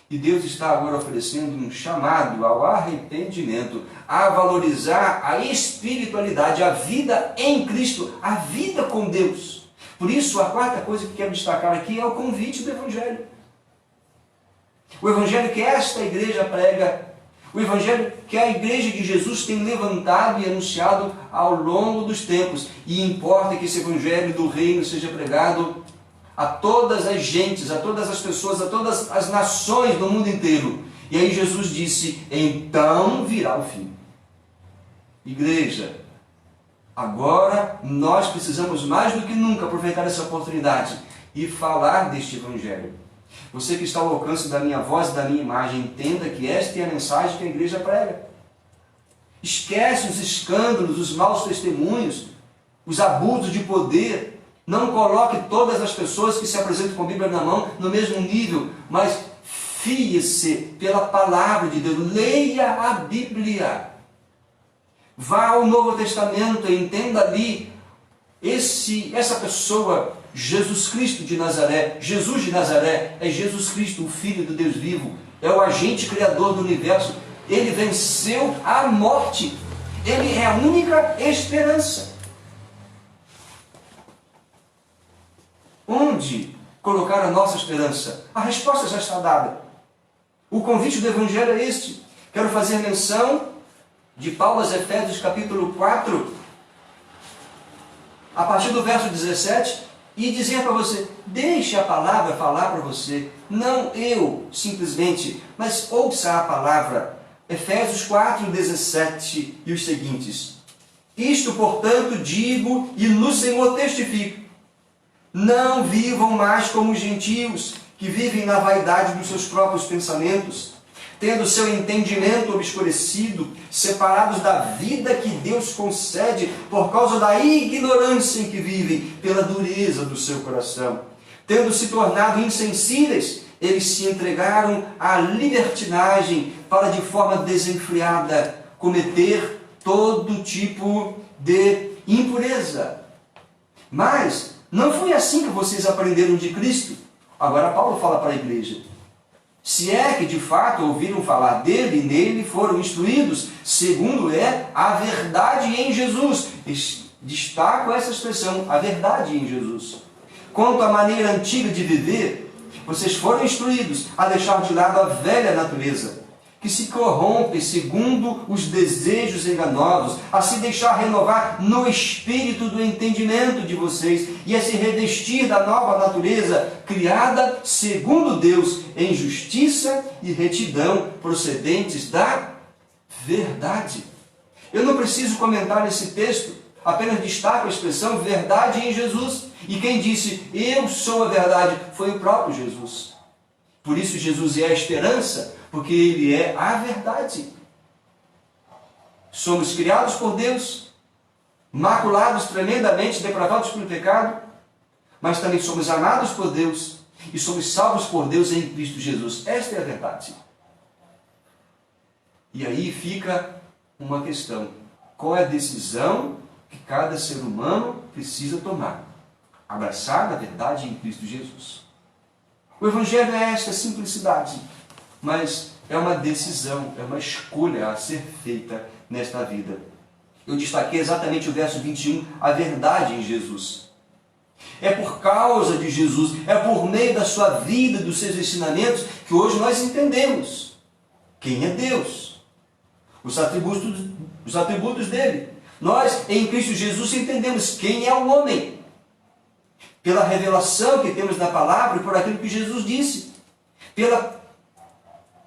E Deus está agora oferecendo um chamado ao arrependimento, a valorizar a espiritualidade, a vida em Cristo, a vida com Deus. Por isso, a quarta coisa que quero destacar aqui é o convite do Evangelho. O Evangelho que esta igreja prega, o Evangelho que a igreja de Jesus tem levantado e anunciado ao longo dos tempos. E importa que esse Evangelho do reino seja pregado a todas as gentes, a todas as pessoas, a todas as nações do mundo inteiro. E aí Jesus disse, então virá o fim. Igreja, agora nós precisamos mais do que nunca aproveitar essa oportunidade e falar deste Evangelho. Você que está ao alcance da minha voz e da minha imagem, entenda que esta é a mensagem que a igreja prega. Esquece os escândalos, os maus testemunhos, os abusos de poder. Não coloque todas as pessoas que se apresentam com a Bíblia na mão no mesmo nível, mas fie-se pela palavra de Deus. Leia a Bíblia. Vá ao Novo Testamento e entenda ali essa pessoa, Jesus Cristo de Nazaré. Jesus de Nazaré é Jesus Cristo, o Filho do Deus vivo. É o agente criador do universo. Ele venceu a morte. Ele é a única esperança. Onde colocar a nossa esperança? A resposta já está dada. O convite do Evangelho é este. Quero fazer menção de Paulo aos Efésios capítulo 4, a partir do verso 17, e dizer para você, deixe a palavra falar para você, não eu simplesmente, mas ouça a palavra. Efésios 4, 17 e os seguintes. Isto, portanto, digo e no Senhor testifico, não vivam mais como os gentios, que vivem na vaidade dos seus próprios pensamentos, tendo seu entendimento obscurecido, separados da vida que Deus concede por causa da ignorância em que vivem, pela dureza do seu coração. Tendo se tornado insensíveis, eles se entregaram à libertinagem para de forma desenfreada cometer todo tipo de impureza. Mas não foi assim que vocês aprenderam de Cristo. Agora Paulo fala para a igreja. Se é que de fato ouviram falar dele e nele foram instruídos, segundo é a verdade em Jesus. Destaco essa expressão, a verdade em Jesus. Quanto à maneira antiga de viver, vocês foram instruídos a deixar de lado a velha natureza, que se corrompe segundo os desejos enganosos, a se deixar renovar no espírito do entendimento de vocês e a se revestir da nova natureza, criada segundo Deus, em justiça e retidão, procedentes da verdade. Eu não preciso comentar esse texto, apenas destaco a expressão verdade em Jesus. E quem disse, eu sou a verdade, foi o próprio Jesus. Por isso Jesus é a esperança, porque Ele é a verdade. Somos criados por Deus, maculados, tremendamente depravados pelo pecado, mas também somos amados por Deus e somos salvos por Deus em Cristo Jesus. Esta é a verdade. E aí fica uma questão. Qual é a decisão que cada ser humano precisa tomar? Abraçar a verdade em Cristo Jesus. O Evangelho é esta simplicidade, mas é uma decisão, é uma escolha a ser feita nesta vida. Eu destaquei exatamente o verso 21, a verdade em Jesus. É por causa de Jesus, é por meio da sua vida, dos seus ensinamentos, que hoje nós entendemos quem é Deus, os atributos dele. Nós, em Cristo Jesus, entendemos quem é o homem, pela revelação que temos na palavra e por aquilo que Jesus disse. Pela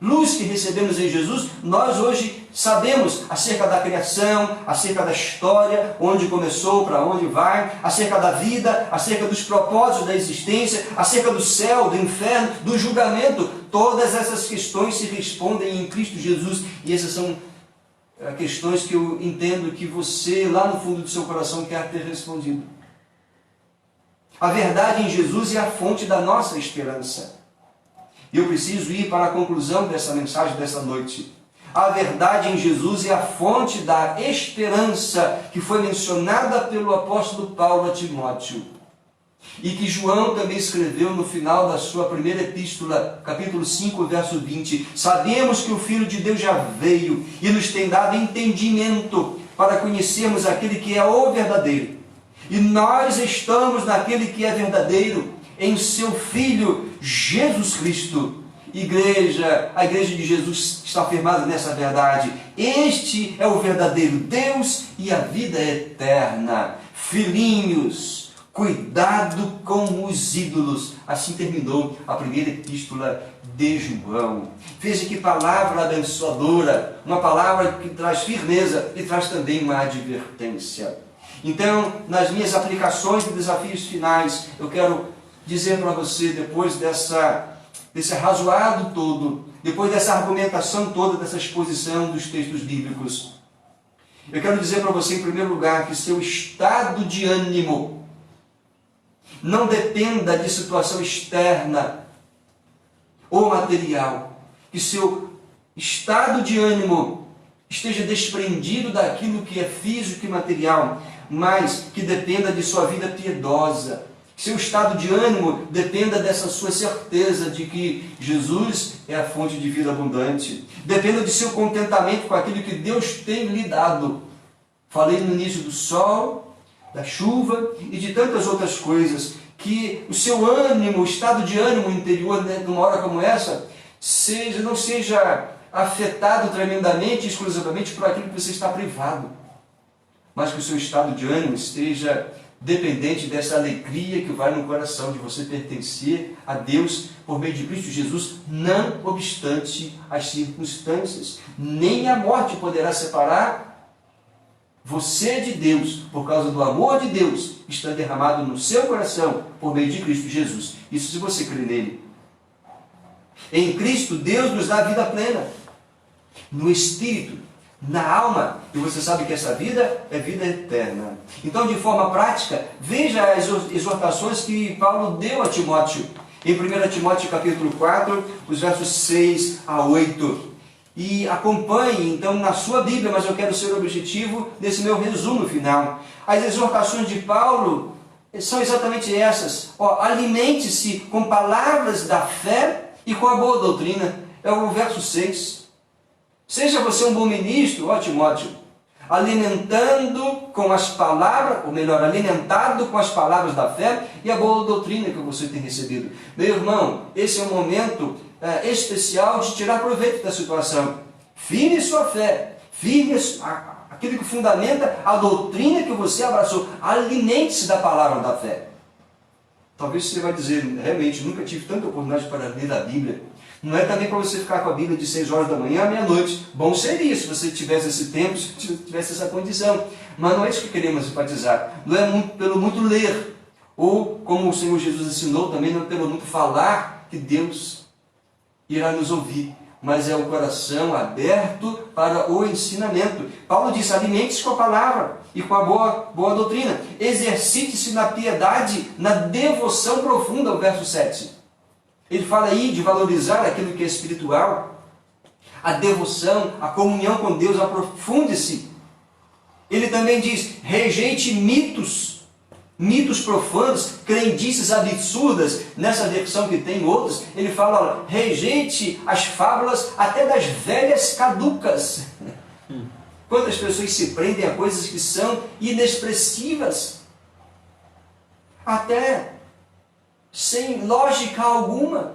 luz que recebemos em Jesus, nós hoje sabemos acerca da criação, acerca da história, onde começou, para onde vai, acerca da vida, acerca dos propósitos da existência, acerca do céu, do inferno, do julgamento. Todas essas questões se respondem em Cristo Jesus, e essas são questões que eu entendo que você, lá no fundo do seu coração, quer ter respondido. A verdade em Jesus é a fonte da nossa esperança. Eu preciso ir para a conclusão dessa mensagem dessa noite. A verdade em Jesus é a fonte da esperança que foi mencionada pelo apóstolo Paulo a Timóteo. E que João também escreveu no final da sua primeira epístola, capítulo 5, verso 20. Sabemos que o Filho de Deus já veio e nos tem dado entendimento para conhecermos aquele que é o verdadeiro. E nós estamos naquele que é verdadeiro, em seu Filho, Jesus Cristo. Igreja, a igreja de Jesus está firmada nessa verdade. Este é o verdadeiro Deus e a vida é eterna. Filhinhos, cuidado com os ídolos. Assim terminou a primeira epístola de João. Veja que palavra abençoadora, uma palavra que traz firmeza e traz também uma advertência. Então, nas minhas aplicações e desafios finais, eu quero dizer para você, depois desse arrazoado todo, depois dessa argumentação toda, dessa exposição dos textos bíblicos, eu quero dizer para você, em primeiro lugar, que seu estado de ânimo não dependa de situação externa ou material, que seu estado de ânimo esteja desprendido daquilo que é físico e material, mas que dependa de sua vida piedosa. Seu estado de ânimo dependa dessa sua certeza de que Jesus é a fonte de vida abundante. Dependa de seu contentamento com aquilo que Deus tem lhe dado. Falei no início do sol, da chuva e de tantas outras coisas. Que o seu ânimo, o estado de ânimo interior, numa hora como essa, não seja afetado tremendamente, exclusivamente por aquilo que você está privado. Mas que o seu estado de ânimo esteja dependente dessa alegria que vai no coração de você pertencer a Deus por meio de Cristo Jesus, não obstante as circunstâncias. Nem a morte poderá separar você de Deus, por causa do amor de Deus que está derramado no seu coração por meio de Cristo Jesus. Isso se você crê nele. Em Cristo, Deus nos dá a vida plena, no Espírito, na alma, e você sabe que essa vida é vida eterna. Então, de forma prática, veja as exortações que Paulo deu a Timóteo, em 1 Timóteo capítulo 4, os versos 6 a 8. E acompanhe, então, na sua Bíblia, mas eu quero ser objetivo nesse meu resumo final. As exortações de Paulo são exatamente essas. Alimente-se com palavras da fé e com a boa doutrina. É o verso 6. Seja você um bom ministro, ó Timóteo, alimentando com as palavras, ou melhor, alimentado com as palavras da fé e a boa doutrina que você tem recebido. Meu irmão, esse é um momento especial de tirar proveito da situação. Firme sua fé, firme aquilo que fundamenta a doutrina que você abraçou. Alimente-se da palavra da fé. Talvez você vai dizer, realmente, nunca tive tanta oportunidade para ler a Bíblia. Não é também para você ficar com a Bíblia de 6 horas da manhã à meia-noite. Bom seria se você tivesse esse tempo, se tivesse essa condição. Mas não é isso que queremos enfatizar. Não é pelo muito ler, ou como o Senhor Jesus ensinou também, não é pelo muito falar que Deus irá nos ouvir. Mas é o coração aberto para o ensinamento. Paulo diz, alimente-se com a palavra e com a boa doutrina. Exercite-se na piedade, na devoção profunda, o verso 7. Ele fala aí de valorizar aquilo que é espiritual, a devoção, a comunhão com Deus, aprofunde-se. Ele também diz, rejeite mitos profanos, crendices absurdas. Nessa versão que tem outras, ele fala, rejeite as fábulas até das velhas caducas. Quantas pessoas se prendem a coisas que são inexpressivas? até sem lógica alguma.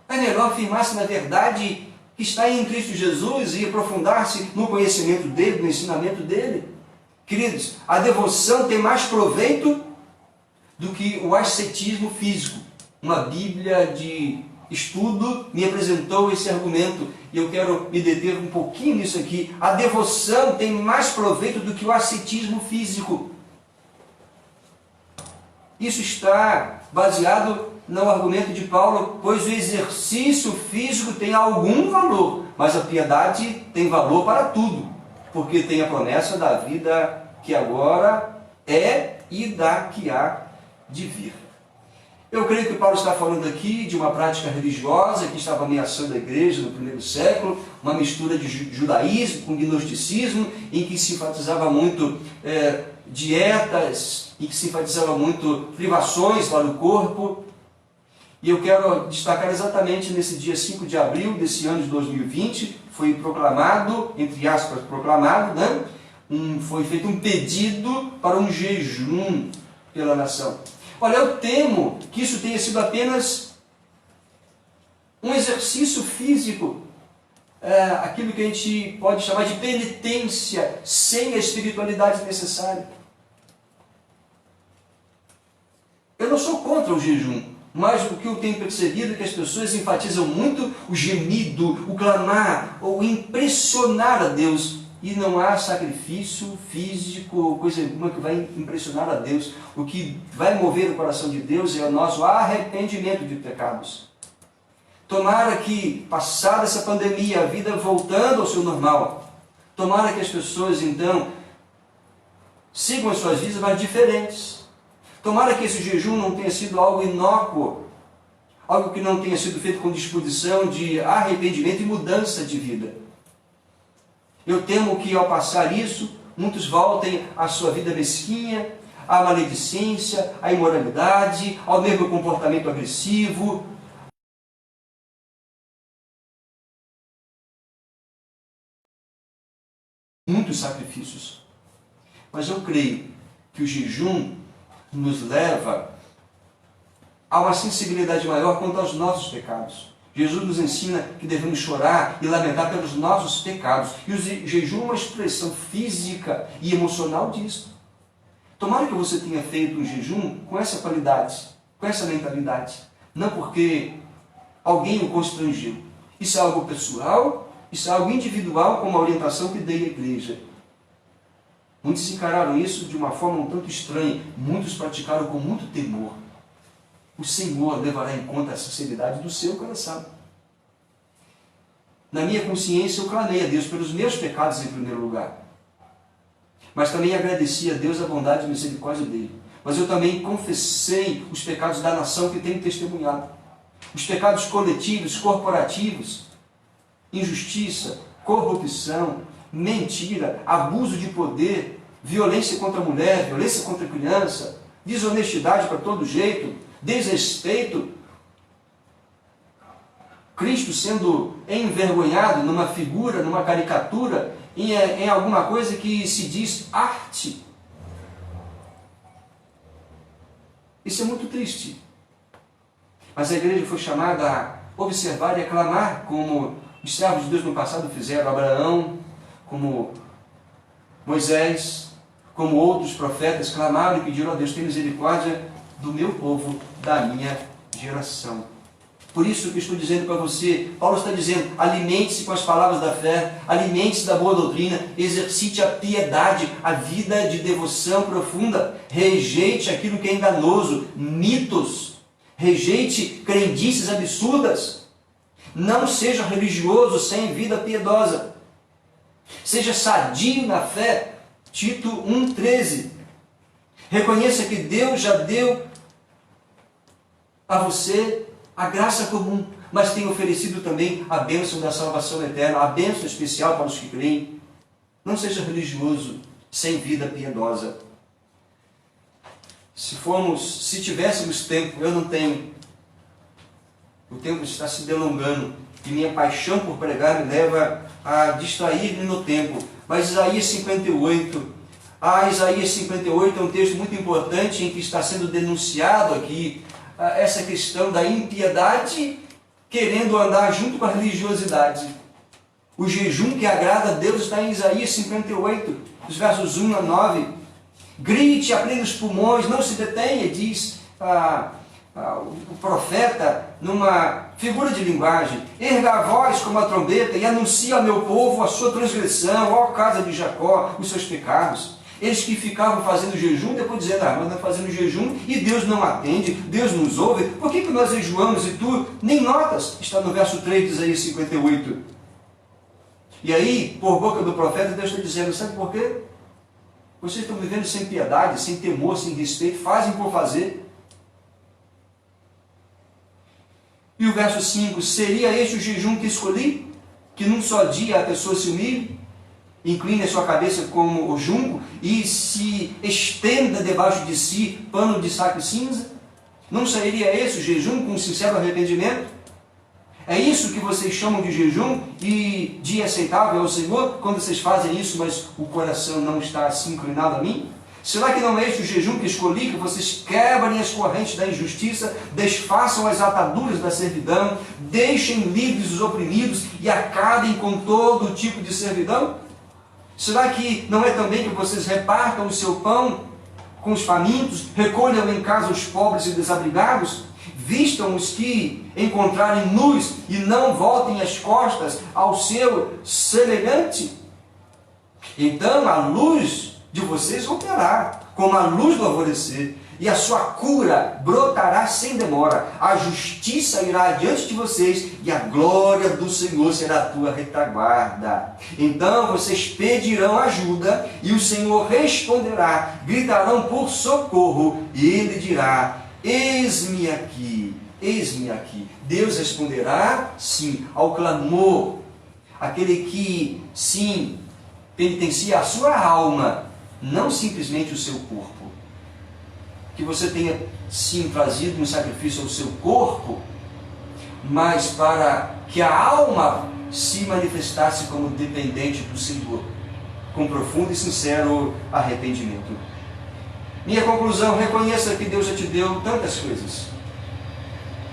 É melhor afirmar-se na verdade que está em Cristo Jesus e aprofundar-se no conhecimento dele, no ensinamento dele. Queridos, a devoção tem mais proveito do que o ascetismo físico. Uma Bíblia de estudo me apresentou esse argumento e eu quero me deter um pouquinho nisso aqui. A devoção tem mais proveito do que o ascetismo físico. Isso está baseado no argumento de Paulo, pois o exercício físico tem algum valor, mas a piedade tem valor para tudo, porque tem a promessa da vida que agora é e da que há de vir. Eu creio que Paulo está falando aqui de uma prática religiosa que estava ameaçando a igreja no primeiro século, uma mistura de judaísmo com gnosticismo, em que se enfatizava muito dietas, em que se enfatizava muito privações para o corpo. E eu quero destacar exatamente nesse dia 5 de abril desse ano de 2020, foi proclamado, entre aspas, proclamado, né? Foi feito um pedido para um jejum pela nação. Olha, eu temo que isso tenha sido apenas um exercício físico, aquilo que a gente pode chamar de penitência, sem a espiritualidade necessária. Eu não sou contra o jejum, mas o que eu tenho percebido é que as pessoas enfatizam muito o gemido, o clamar, ou impressionar a Deus. E não há sacrifício físico, coisa alguma que vai impressionar a Deus. O que vai mover o coração de Deus é o nosso arrependimento de pecados. Tomara que, passada essa pandemia, a vida voltando ao seu normal, tomara que as pessoas, então, sigam as suas vidas, mas diferentes. Tomara que esse jejum não tenha sido algo inócuo, algo que não tenha sido feito com disposição de arrependimento e mudança de vida. Eu temo que ao passar isso, muitos voltem à sua vida mesquinha, à maledicência, à imoralidade, ao mesmo comportamento agressivo. Muitos sacrifícios. Mas eu creio que o jejum nos leva a uma sensibilidade maior quanto aos nossos pecados. Jesus nos ensina que devemos chorar e lamentar pelos nossos pecados. E o jejum é uma expressão física e emocional disso. Tomara que você tenha feito um jejum com essa qualidade, com essa mentalidade. Não porque alguém o constrangeu. Isso é algo pessoal, isso é algo individual, como a orientação que dei à igreja. Muitos encararam isso de uma forma um tanto estranha. Muitos praticaram com muito temor. O Senhor levará em conta a sinceridade do seu coração. Na minha consciência, eu clamei a Deus pelos meus pecados em primeiro lugar. Mas também agradeci a Deus a bondade e misericórdia dele. Mas eu também confessei os pecados da nação que tenho testemunhado. Os pecados coletivos, corporativos, injustiça, corrupção, mentira, abuso de poder, violência contra a mulher, violência contra a criança, desonestidade para todo jeito, desrespeito, Cristo sendo envergonhado numa figura, numa caricatura, em alguma coisa que se diz arte. Isso é muito triste. Mas a igreja foi chamada a observar e a clamar, como os servos de Deus no passado fizeram, Abraão, como Moisés, como outros profetas clamaram e pediram a Deus: tem misericórdia do meu povo, da minha geração. Por isso que eu estou dizendo para você, Paulo está dizendo: alimente-se com as palavras da fé, alimente-se da boa doutrina, exercite a piedade, a vida de devoção profunda, rejeite aquilo que é enganoso, mitos, rejeite crendices absurdas, não seja religioso sem vida piedosa, seja sadio na fé, Tito 1,13, reconheça que Deus já deu a você a graça comum, mas tem oferecido também a bênção da salvação eterna, a bênção especial para os que creem. Não seja religioso sem vida piedosa. Se tivéssemos tempo, eu não tenho. O tempo está se delongando e minha paixão por pregar me leva a distrair-me no tempo. Mas Isaías 58, Isaías 58 é um texto muito importante em que está sendo denunciado aqui essa questão da impiedade querendo andar junto com a religiosidade. O jejum que agrada a Deus está em Isaías 58, os versos 1 a 9. Grite a plenos pulmões, não se detenha, diz o profeta numa figura de linguagem. Erga a voz como a trombeta e anuncia ao meu povo a sua transgressão, ó casa de Jacó, os seus pecados. Eles que ficavam fazendo jejum, depois dizendo, mas nós fazendo jejum e Deus não atende, Deus nos ouve, por que nós jejuamos e tu nem notas? Está no verso 3 de Isaías 58. E aí, por boca do profeta, Deus está dizendo, sabe por quê? Vocês estão vivendo sem piedade, sem temor, sem respeito, fazem por fazer. E o verso 5, seria este o jejum que escolhi? Que num só dia a pessoa se humilhe, incline a sua cabeça como o junco e se estenda debaixo de si pano de saco cinza? Não seria esse o jejum com sincero arrependimento? É isso que vocês chamam de jejum e dia aceitável ao Senhor, quando vocês fazem isso, mas o coração não está assim inclinado a mim? Será que não é este o jejum que escolhi, que vocês quebrem as correntes da injustiça, desfaçam as ataduras da servidão, deixem livres os oprimidos e acabem com todo tipo de servidão? Será que não é também que vocês repartam o seu pão com os famintos, recolham em casa os pobres e desabrigados, vistam os que encontrarem nus e não voltem as costas ao seu semelhante? Então a luz de vocês romperá, como a luz do alvorecer, e a sua cura brotará sem demora. A justiça irá adiante de vocês, e a glória do Senhor será a tua retaguarda. Então vocês pedirão ajuda, e o Senhor responderá. Gritarão por socorro, e Ele dirá, eis-me aqui, eis-me aqui. Deus responderá, sim, ao clamor. Aquele que, sim, penitencia a sua alma, não simplesmente o seu corpo. Que você tenha, sim, trazido um sacrifício ao seu corpo, mas para que a alma se manifestasse como dependente do Senhor, com profundo e sincero arrependimento. Minha conclusão, reconheça que Deus já te deu tantas coisas.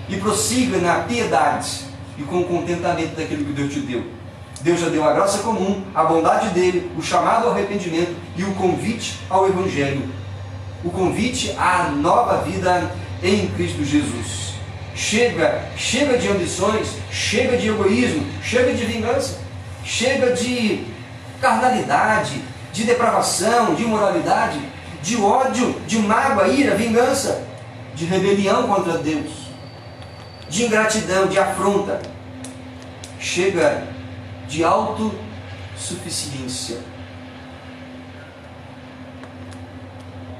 E prossiga na piedade e com o contentamento daquilo que Deus te deu. Deus já deu a graça comum, a bondade dele, o chamado ao arrependimento e o convite ao Evangelho. O convite à nova vida em Cristo Jesus. Chega de ambições, chega de egoísmo, chega de vingança, chega de carnalidade, de depravação, de imoralidade, de ódio, de mágoa, ira, vingança, de rebelião contra Deus, de ingratidão, de afronta. Chega de autossuficiência.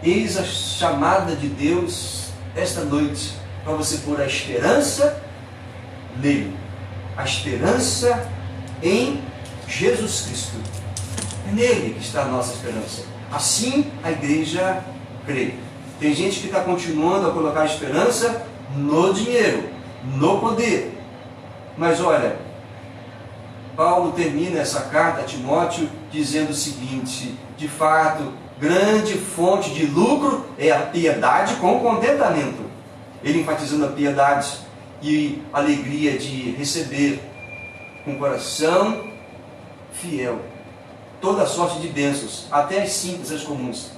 Eis a chamada de Deus esta noite para você pôr a esperança nele, a esperança em Jesus Cristo. É nele que está a nossa esperança. Assim a igreja crê. Tem gente que está continuando a colocar a esperança no dinheiro, no poder. Mas olha, Paulo termina essa carta a Timóteo dizendo o seguinte: de fato, grande fonte de lucro é a piedade com contentamento. Ele enfatizando a piedade e a alegria de receber com coração fiel toda sorte de bênçãos, até as simples, as comuns.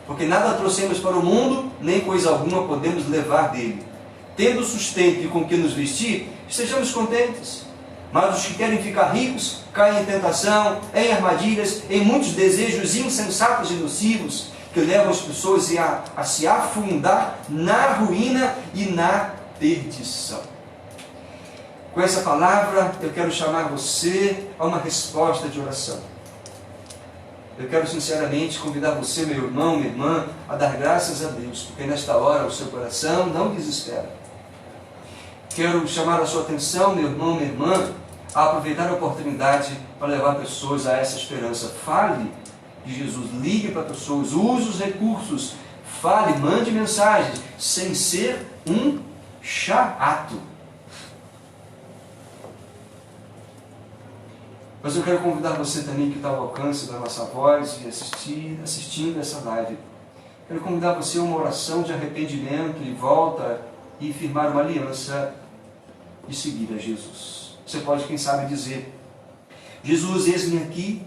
Porque nada trouxemos para o mundo, nem coisa alguma podemos levar dele. Tendo sustento e com que nos vestir, estejamos contentes. Mas os que querem ficar ricos caem em tentação, em armadilhas, em muitos desejos insensatos e nocivos, que levam as pessoas a se afundar na ruína e na perdição. Com essa palavra, eu quero chamar você a uma resposta de oração. Eu quero sinceramente convidar você, meu irmão, minha irmã, a dar graças a Deus, porque nesta hora o seu coração não desespera. Quero chamar a sua atenção, meu irmão, minha irmã, a aproveitar a oportunidade para levar pessoas a essa esperança. Fale de Jesus, ligue para pessoas, use os recursos, fale, mande mensagens, sem ser um chato. Mas eu quero convidar você também que está ao alcance da nossa voz e assistindo essa live. Quero convidar você a uma oração de arrependimento e volta e firmar uma aliança de seguir a Jesus. Você pode, quem sabe, dizer: Jesus, eis-me aqui,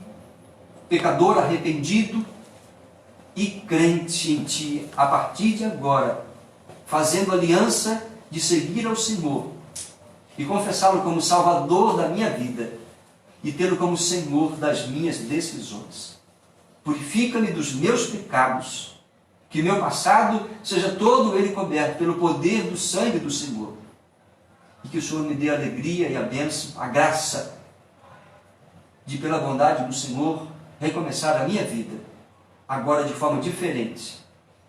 pecador arrependido e crente em Ti, a partir de agora, fazendo aliança de seguir ao Senhor e confessá-lo como Salvador da minha vida e tê-lo como Senhor das minhas decisões. Purifica-me dos meus pecados, que meu passado seja todo ele coberto pelo poder do sangue do Senhor, e que o Senhor me dê a alegria e a bênção, a graça de, pela bondade do Senhor, recomeçar a minha vida, agora de forma diferente,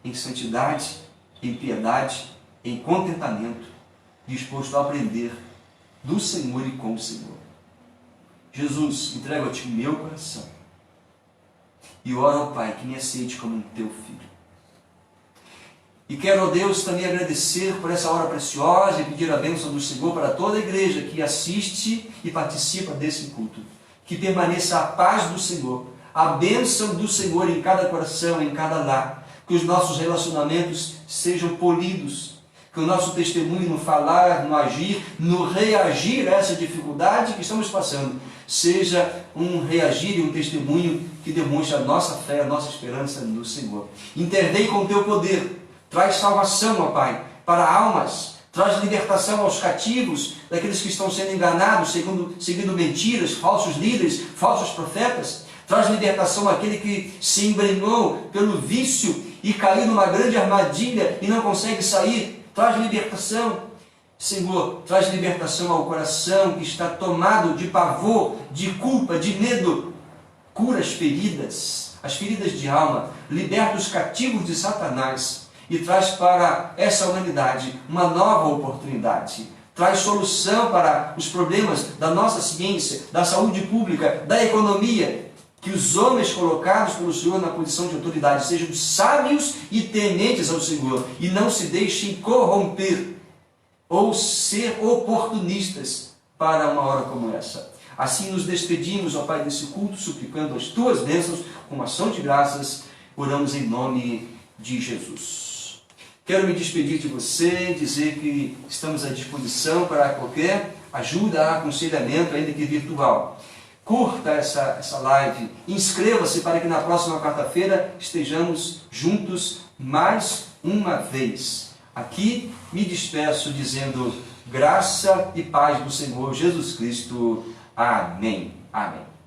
em santidade, em piedade, em contentamento, disposto a aprender do Senhor e com o Senhor. Jesus, entrego a Ti o meu coração e oro ao Pai que me aceite como um Teu Filho. E quero, ó Deus, também agradecer por essa hora preciosa e pedir a bênção do Senhor para toda a igreja que assiste e participa desse culto. Que permaneça a paz do Senhor, a bênção do Senhor em cada coração, em cada lar. Que os nossos relacionamentos sejam polidos. Que o nosso testemunho no falar, no agir, no reagir a essa dificuldade que estamos passando, seja um reagir e um testemunho que demonstre a nossa fé, a nossa esperança no Senhor. Intervém com o Teu poder. Traz salvação, ó Pai, para almas. Traz libertação aos cativos, daqueles que estão sendo enganados, seguindo mentiras, falsos líderes, falsos profetas. Traz libertação àquele que se embrenhou pelo vício e caiu numa grande armadilha e não consegue sair. Traz libertação, Senhor, traz libertação ao coração que está tomado de pavor, de culpa, de medo. Cura as feridas de alma, liberta os cativos de Satanás. E traz para essa humanidade uma nova oportunidade. Traz solução para os problemas da nossa ciência, da saúde pública, da economia. Que os homens colocados pelo Senhor na posição de autoridade sejam sábios e tementes ao Senhor e não se deixem corromper ou ser oportunistas para uma hora como essa. Assim nos despedimos, ó Pai, desse culto, suplicando as Tuas bênçãos com ação de graças. Oramos em nome de Jesus. Quero me despedir de você, dizer que estamos à disposição para qualquer ajuda, aconselhamento, ainda que virtual. Curta essa live, inscreva-se para que na próxima quarta-feira estejamos juntos mais uma vez. Aqui me despeço dizendo graça e paz do Senhor Jesus Cristo. Amém. Amém.